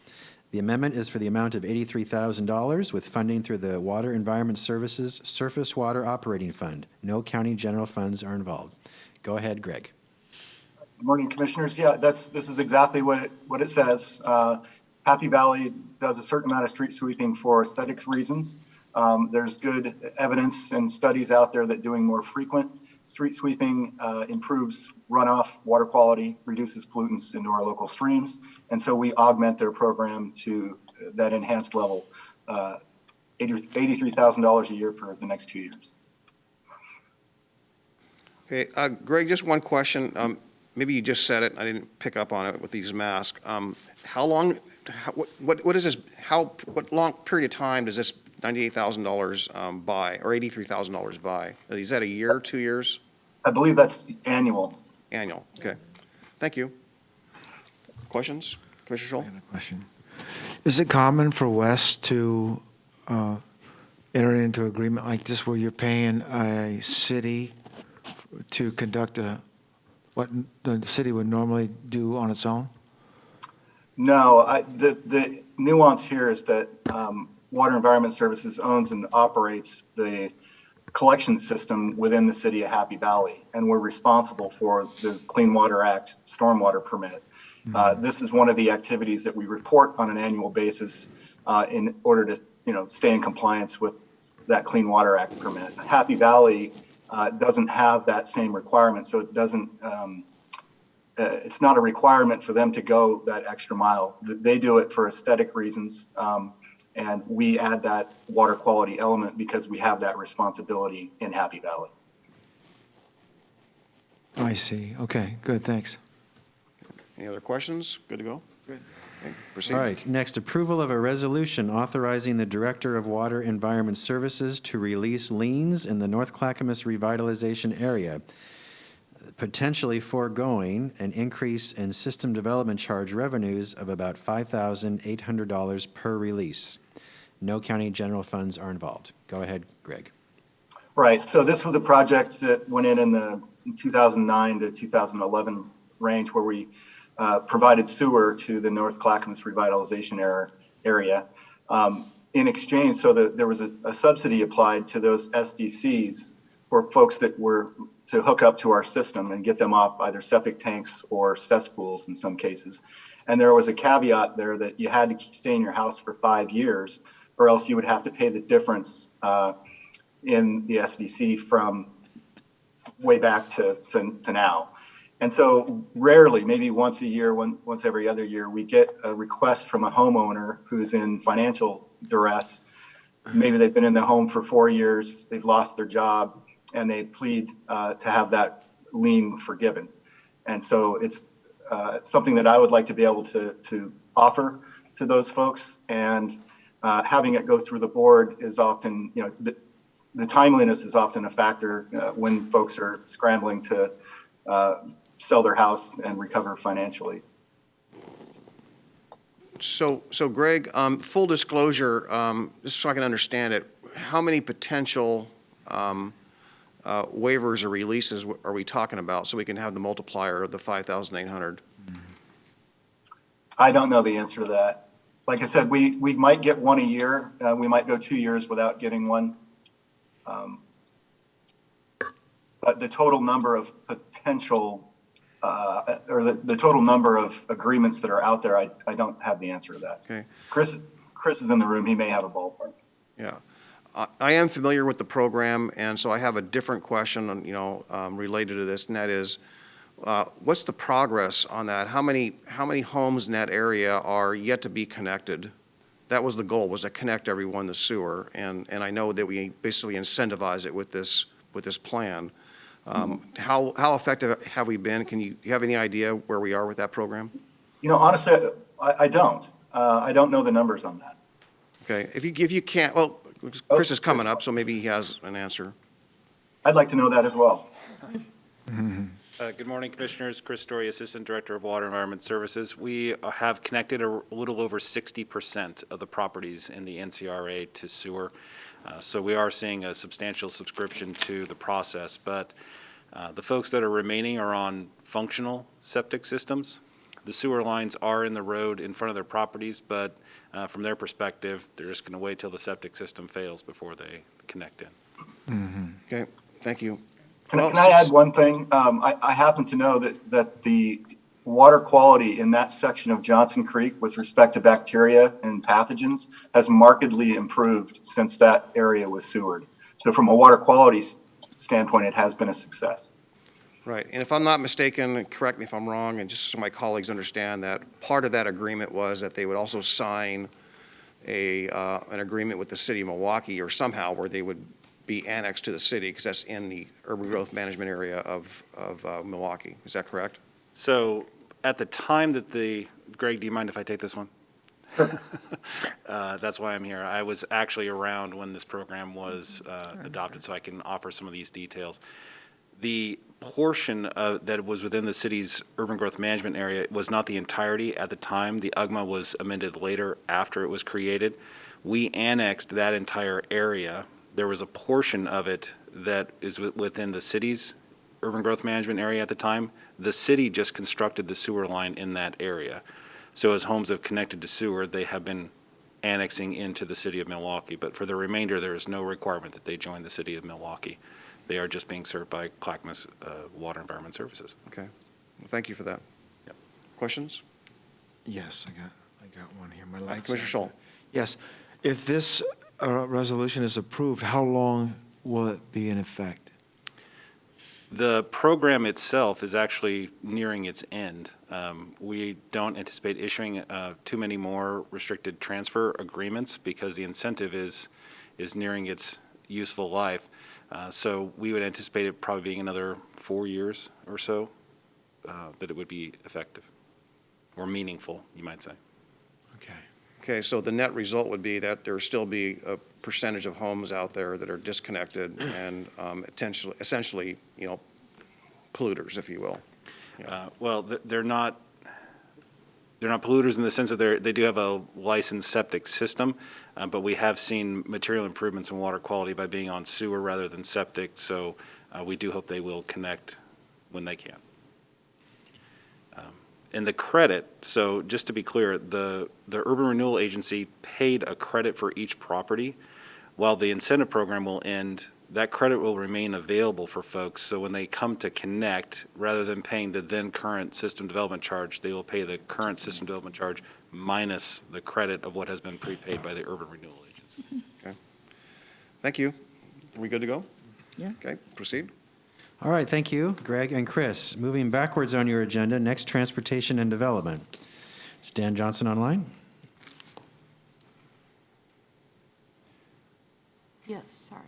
The amendment is for the amount of $83,000 with funding through the Water Environment Services Surface Water Operating Fund. No county general funds are involved. Go ahead, Greg. Good morning, Commissioners. Yeah, this is exactly what it says. Happy Valley does a certain amount of street sweeping for aesthetics reasons. There's good evidence and studies out there that doing more frequent street sweeping improves runoff, water quality, reduces pollutants into our local streams. And so we augment their program to that enhanced level, $83,000 a year for the next 2 years. Okay, Greg, just one question. Maybe you just said it, I didn't pick up on it with these masks. How long, what is this, what long period of time does this $98,000 buy, or $83,000 buy? Is that a year, 2 years? I believe that's annual. Annual, okay. Thank you. Questions? Commissioner Scholl? Question. Is it common for Wes to enter into an agreement like this where you're paying a city to conduct what the city would normally do on its own? No, the nuance here is that Water Environment Services owns and operates the collection system within the city of Happy Valley, and we're responsible for the Clean Water Act stormwater permit. This is one of the activities that we report on an annual basis in order to, stay in compliance with that Clean Water Act permit. Happy Valley doesn't have that same requirement, so it doesn't. It's not a requirement for them to go that extra mile. They do it for aesthetic reasons, and we add that water quality element because we have that responsibility in Happy Valley. I see. Okay, good, thanks. Any other questions? Good to go? Good. Okay, proceed. All right, next, approval of a resolution authorizing the Director of Water Environment Services to release liens in the North Clackamas revitalization area, potentially foregoing an increase in system development charge revenues of about $5,800 per release. No county general funds are involved. Go ahead, Greg. Right, so this was a project that went in the 2009 to 2011 range where we provided sewer to the North Clackamas revitalization area. In exchange, so that there was a subsidy applied to those SDCs for folks that were to hook up to our system and get them off either septic tanks or cesspools in some cases. And there was a caveat there that you had to stay in your house for 5 years, or else you would have to pay the difference in the SDC from way back to now. And so rarely, maybe once a year, once every other year, we get a request from a homeowner who's in financial duress. Maybe they've been in the home for 4 years, they've lost their job, and they plead to have that lien forgiven. And so it's something that I would like to be able to offer to those folks. And having it go through the board is often, the timeliness is often a factor when folks are scrambling to sell their house and recover financially. So Greg, full disclosure, just so I can understand it, how many potential waivers or releases are we talking about, so we can have the multiplier of the 5,800? I don't know the answer to that. Like I said, we might get one a year. We might go 2 years without getting one. But the total number of potential, or the total number of agreements that are out there, I don't have the answer to that. Okay. Chris is in the room. He may have a ballpark. Yeah. I am familiar with the program, and so I have a different question, related to this, and that is, what's the progress on that? How many homes in that area are yet to be connected? That was the goal, was to connect everyone to sewer, and I know that we basically incentivize it with this plan. How effective have we been? Do you have any idea where we are with that program? Honestly, I don't. I don't know the numbers on that. Okay. If you can't, well, Chris is coming up, so maybe he has an answer. I'd like to know that as well. Good morning, Commissioners. Chris Story, Assistant Director of Water Environment Services. We have connected a little over 60% of the properties in the NCRA to sewer. So we are seeing a substantial subscription to the process, but the folks that are remaining are on functional septic systems. The sewer lines are in the road in front of their properties, but from their perspective, they're just going to wait till the septic system fails before they connect in. Okay, thank you. Can I add one thing? I happen to know that the water quality in that section of Johnson Creek with respect to bacteria and pathogens has markedly improved since that area was sewered. So from a water quality standpoint, it has been a success. Right, and if I'm not mistaken, correct me if I'm wrong, and just so my colleagues understand that, part of that agreement was that they would also sign an agreement with the city of Milwaukee, or somehow where they would be annexed to the city, because that's in the urban growth management area of Milwaukee. Is that correct? So at the time that Greg, do you mind if I take this one? That's why I'm here. I was actually around when this program was adopted, so I can offer some of these details. The portion that was within the city's urban growth management area was not the entirety at the time. The UGMA was amended later after it was created. We annexed that entire area. There was a portion of it that is within the city's urban growth management area at the time. The city just constructed the sewer line in that area. So as homes have connected to sewer, they have been annexing into the city of Milwaukee. But for the remainder, there is no requirement that they join the city of Milwaukee. They are just being served by Clackamas Water Environment Services. Okay, well, thank you for that. Yep. Questions? Yes, I got one here. My lights. Commissioner Scholl. Yes. If this resolution is approved, how long will it be in effect? The program itself is actually nearing its end. We don't anticipate issuing too many more restricted transfer agreements because the incentive is nearing its useful life. So we would anticipate it probably being another 4 years or so that it would be effective or meaningful, you might say. Okay. Okay, so the net result would be that there still be a percentage of homes out there that are disconnected and essentially, polluters, if you will. Well, they're not polluters in the sense that they do have a licensed septic system, but we have seen material improvements in water quality by being on sewer rather than septic, so we do hope they will connect when they can. And the credit, so just to be clear, the Urban Renewal Agency paid a credit for each property. While the incentive program will end, that credit will remain available for folks. So when they come to connect, rather than paying the then current system development charge, they will pay the current system development charge minus the credit of what has been prepaid by the Urban Renewal Agency. Okay. Thank you. Are we good to go? Yeah. Okay, proceed. All right, thank you, Greg and Chris. Moving backwards on your agenda, next, Transportation and Development. Is Dan Johnson online? Yes, sorry.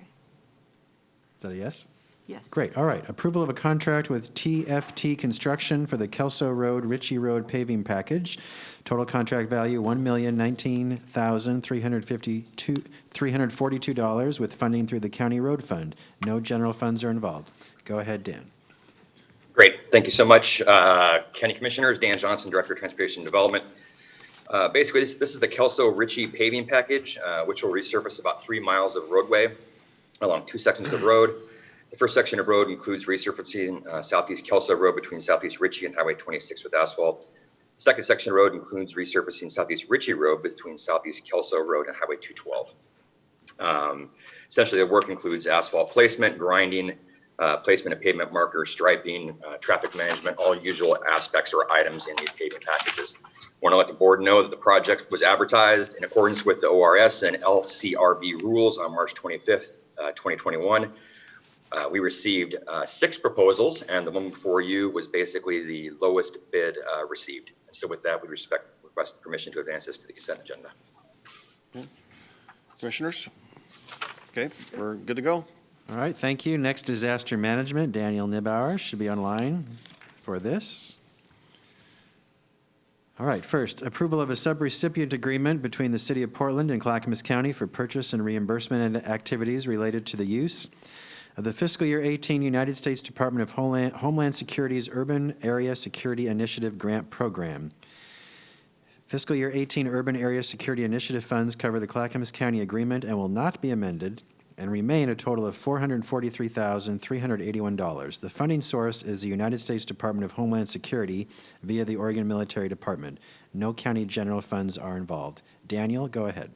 Is that a yes? Yes. Great, all right. Approval of a contract with TFT Construction for the Kelso Road, Ritchie Road paving package. Total contract value, $1,019,342 with funding through the County Road Fund. No general funds are involved. Go ahead, Dan. Great, thank you so much. County Commissioners, Dan Johnson, Director of Transportation and Development. Basically, this is the Kelso Ritchie paving package, which will resurface about 3 miles of roadway along 2 sections of road. The first section of road includes resurfacing Southeast Kelso Road between Southeast Ritchie and Highway 26 with asphalt. The second section of road includes resurfacing Southeast Ritchie Road between Southeast Kelso Road and Highway 212. Essentially, the work includes asphalt placement, grinding, placement of pavement markers, striping, traffic management, all usual aspects or items in these paving packages. I want to let the board know that the project was advertised in accordance with the ORS and LCRB rules on March 25th, 2021. We received 6 proposals, and the one before you was basically the lowest bid received. And so with that, we request permission to advance this to the consent agenda. Commissioners? Okay, we're good to go. All right, thank you. Next, Disaster Management. Daniel Nibauer should be online for this. All right, first, approval of a subrecipient agreement between the City of Portland and Clackamas County for purchase and reimbursement activities related to the use of the fiscal year 18 United States Department of Homeland Security's Urban Area Security Initiative Grant Program. Fiscal year 18 Urban Area Security Initiative funds cover the Clackamas County agreement and will not be amended and remain a total of $443,381. The funding source is the United States Department of Homeland Security via the Oregon Military Department. No county general funds are involved. Daniel, go ahead.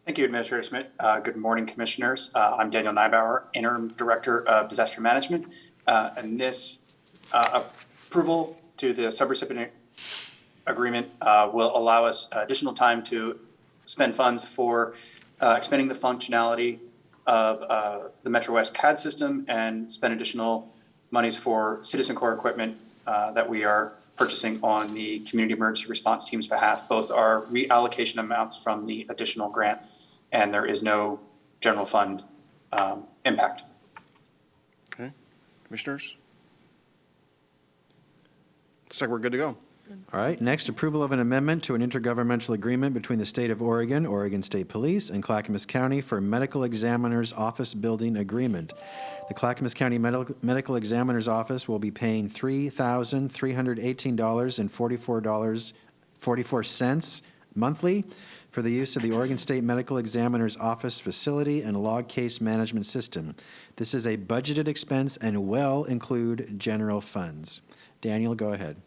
Thank you, Administrator Schmidt. Good morning, Commissioners. I'm Daniel Nibauer, Interim Director of Disaster Management. And this approval to the subrecipient agreement will allow us additional time to spend funds for expanding the functionality of the Metro West CAD system and spend additional monies for Citizen Corps equipment that we are purchasing on the Community Emergency Response Team's behalf. Both are reallocation amounts from the additional grant, and there is no general fund impact. Okay, Commissioners? Looks like we're good to go. All right, next, approval of an amendment to an intergovernmental agreement between the State of Oregon, Oregon State Police, and Clackamas County for Medical Examiner's Office Building Agreement. The Clackamas County Medical Examiner's Office will be paying $3,318.44 monthly for the use of the Oregon State Medical Examiner's Office facility and log case management system. This is a budgeted expense and will include general funds. Daniel, go ahead.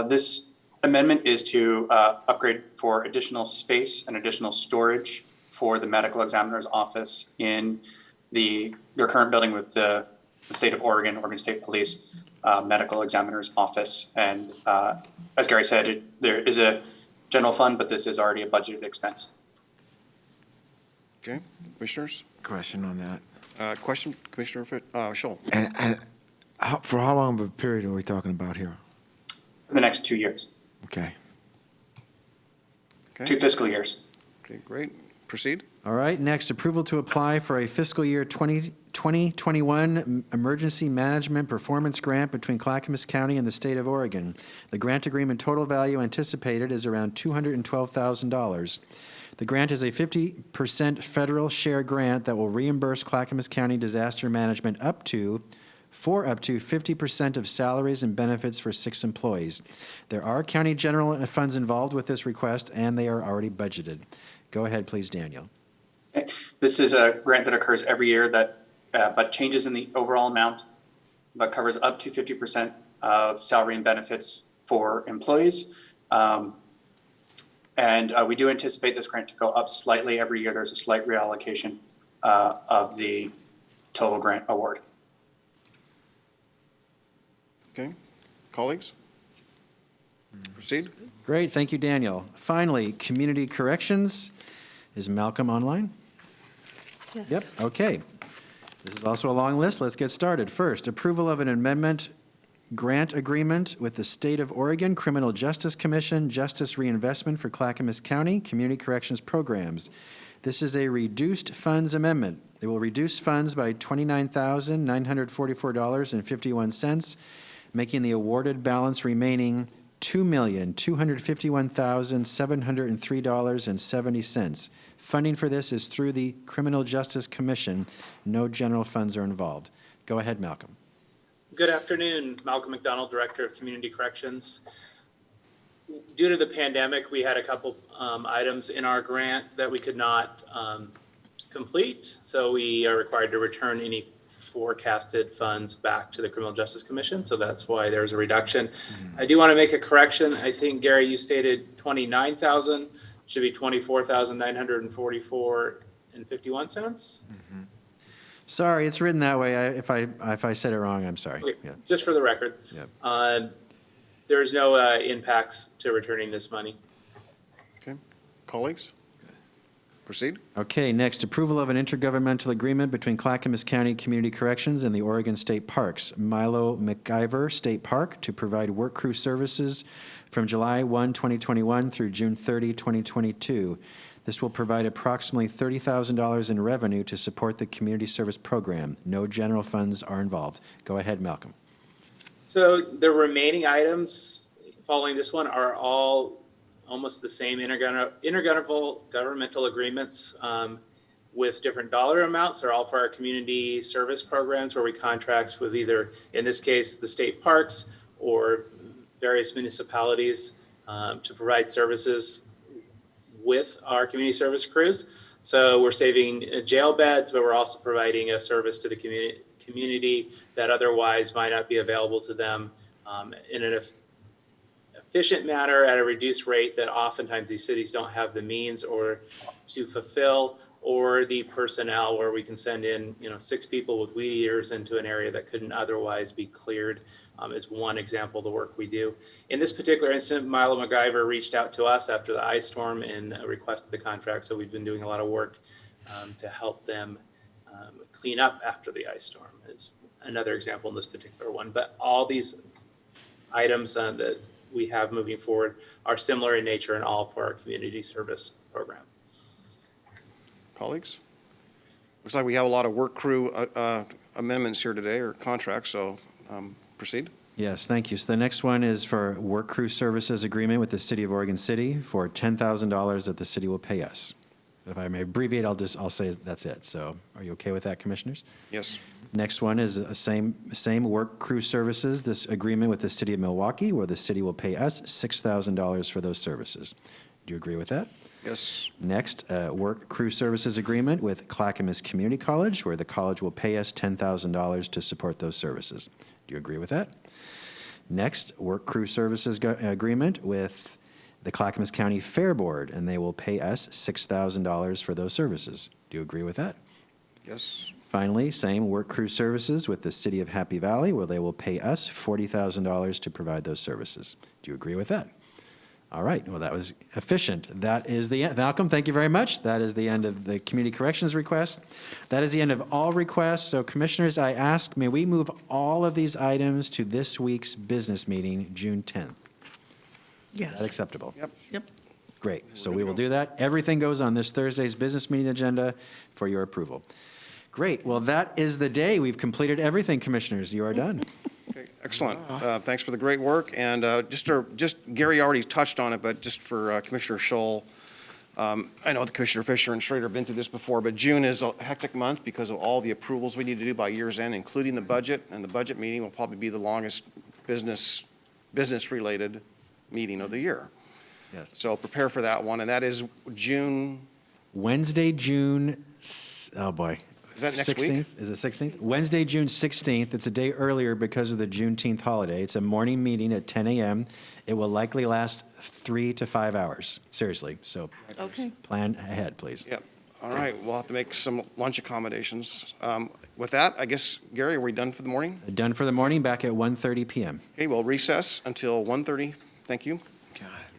This amendment is to upgrade for additional space and additional storage for the medical examiner's office in their current building with the State of Oregon, Oregon State Police Medical Examiner's Office. And as Gary said, there is a general fund, but this is already a budgeted expense. Okay, Commissioners? Question on that. Question, Commissioner Scholl? And for how long of a period are we talking about here? For the next 2 years, Okay. 2 fiscal years. Okay, great. Proceed. All right, next, approval to apply for a fiscal year 2021 emergency management performance grant between Clackamas County and the State of Oregon. The grant agreement total value anticipated is around $212,000. The grant is a 50% federal share grant that will reimburse Clackamas County disaster management up to 50% of salaries and benefits for 6 employees. There are county general funds involved with this request, and they are already budgeted. Go ahead, please, Daniel. This is a grant that occurs every year that but changes in the overall amount, but covers up to 50% of salary and benefits for employees. And we do anticipate this grant to go up slightly every year. There's a slight reallocation of the total grant award. Okay, colleagues? Proceed. Great, thank you, Daniel. Finally, community corrections. Is Malcolm online? Yes. Yep, okay. This is also a long list. Let's get started. First, approval of an amendment grant agreement with the State of Oregon Criminal Justice Commission Justice Reinvestment for Clackamas County Community Corrections Programs. This is a reduced funds amendment. It will reduce funds by $29,944.51, making the awarded balance remaining $2,251,703.70. Funding for this is through the Criminal Justice Commission. No general funds are involved. Go ahead, Malcolm. Good afternoon, Malcolm McDonald, Director of Community Corrections. Due to the pandemic, we had a couple items in our grant that we could not complete, so we are required to return any forecasted funds back to the Criminal Justice Commission, so that's why there's a reduction. I do want to make a correction. I think, Gary, you stated 29,000, should be 24,944.51. Sorry, it's written that way. If I said it wrong, I'm sorry. Okay, Yeah. just for the record. Yep. There's no impacts to returning this money. Okay, colleagues? Proceed. Okay, next, approval of an intergovernmental agreement between Clackamas County Community Corrections and the Oregon State Parks, Milo McIver State Park, to provide work crew services from July 1, 2021 through June 30, 2022. This will provide approximately $30,000 in revenue to support the community service program. No general funds are involved. Go ahead, Malcolm. So the remaining items following this one are all almost the same intergovernmental agreements with different dollar amounts. They're all for our community service programs where we contract with either, in this case, the state parks or various municipalities to provide services with our community service crews. So we're saving jail beds, but we're also providing a service to the community that otherwise might not be available to them in an efficient manner at a reduced rate that oftentimes these cities don't have the means or to fulfill, or the personnel where we can send in 6 people with weed eaters into an area that couldn't otherwise be cleared is one example of the work we do. In this particular instance, Milo McIver reached out to us after the ice storm and requested the contract, so we've been doing a lot of work to help them clean up after the ice storm is another example in this particular one. But all these items that we have moving forward are similar in nature and all for our community service program. Colleagues? Looks like we have a lot of work crew amendments here today, or contracts, so proceed. Yes, thank you. So the next one is for work crew services agreement with the City of Oregon City for $10,000 that the city will pay us. If I may abbreviate, I'll say that's it. So are you okay with that, commissioners? Yes. Next one is the same work crew services, this agreement with the City of Milwaukee, where the city will pay us $6,000 for those services. Do you agree with that? Yes. Next, work crew services agreement with Clackamas Community College, where the college will pay us $10,000 to support those services. Do you agree with that? Next, work crew services agreement with the Clackamas County Fair Board, and they will pay us $6,000 for those services. Do you agree with that? Yes. Finally, same work crew services with the City of Happy Valley, where they will pay us $40,000 to provide those services. Do you agree with that? All right, well, that was efficient. That is the end. Malcolm, thank you very much. That is the end of the community corrections request. That is the end of all requests. So commissioners, I ask, may we move all of these items to this week's business meeting, June 10th? Yes. Is that acceptable? Yep. Yep. Great, so we will do that. Everything goes on this Thursday's business meeting agenda for your approval. Great, well, that is the day. We've completed everything, commissioners. You are done. Okay, excellent. Thanks for the great work. And just Gary already touched on it, but just for Commissioner Scholl, I know the Commissioner Fisher and Schrader have been through this before, but June is a hectic month because of all the approvals we need to do by year's end, including the budget. And the budget meeting will probably be the longest business-related meeting of the year. Yes. So prepare for that one, and that is June. Wednesday, June, oh boy, Is that next week? 16th? Is it 16th? Wednesday, June 16th. It's a day earlier because of the Juneteenth holiday. It's a morning meeting at 10 a.m. It will likely last 3 to 5 hours, seriously. So Okay. plan ahead, please. Yep. All right, we'll have to make some lunch accommodations. With that, I guess, Gary, are we done for the morning? Done for the morning, back at 1:30 p.m. Okay, we'll recess until 1:30. Thank you. Got it.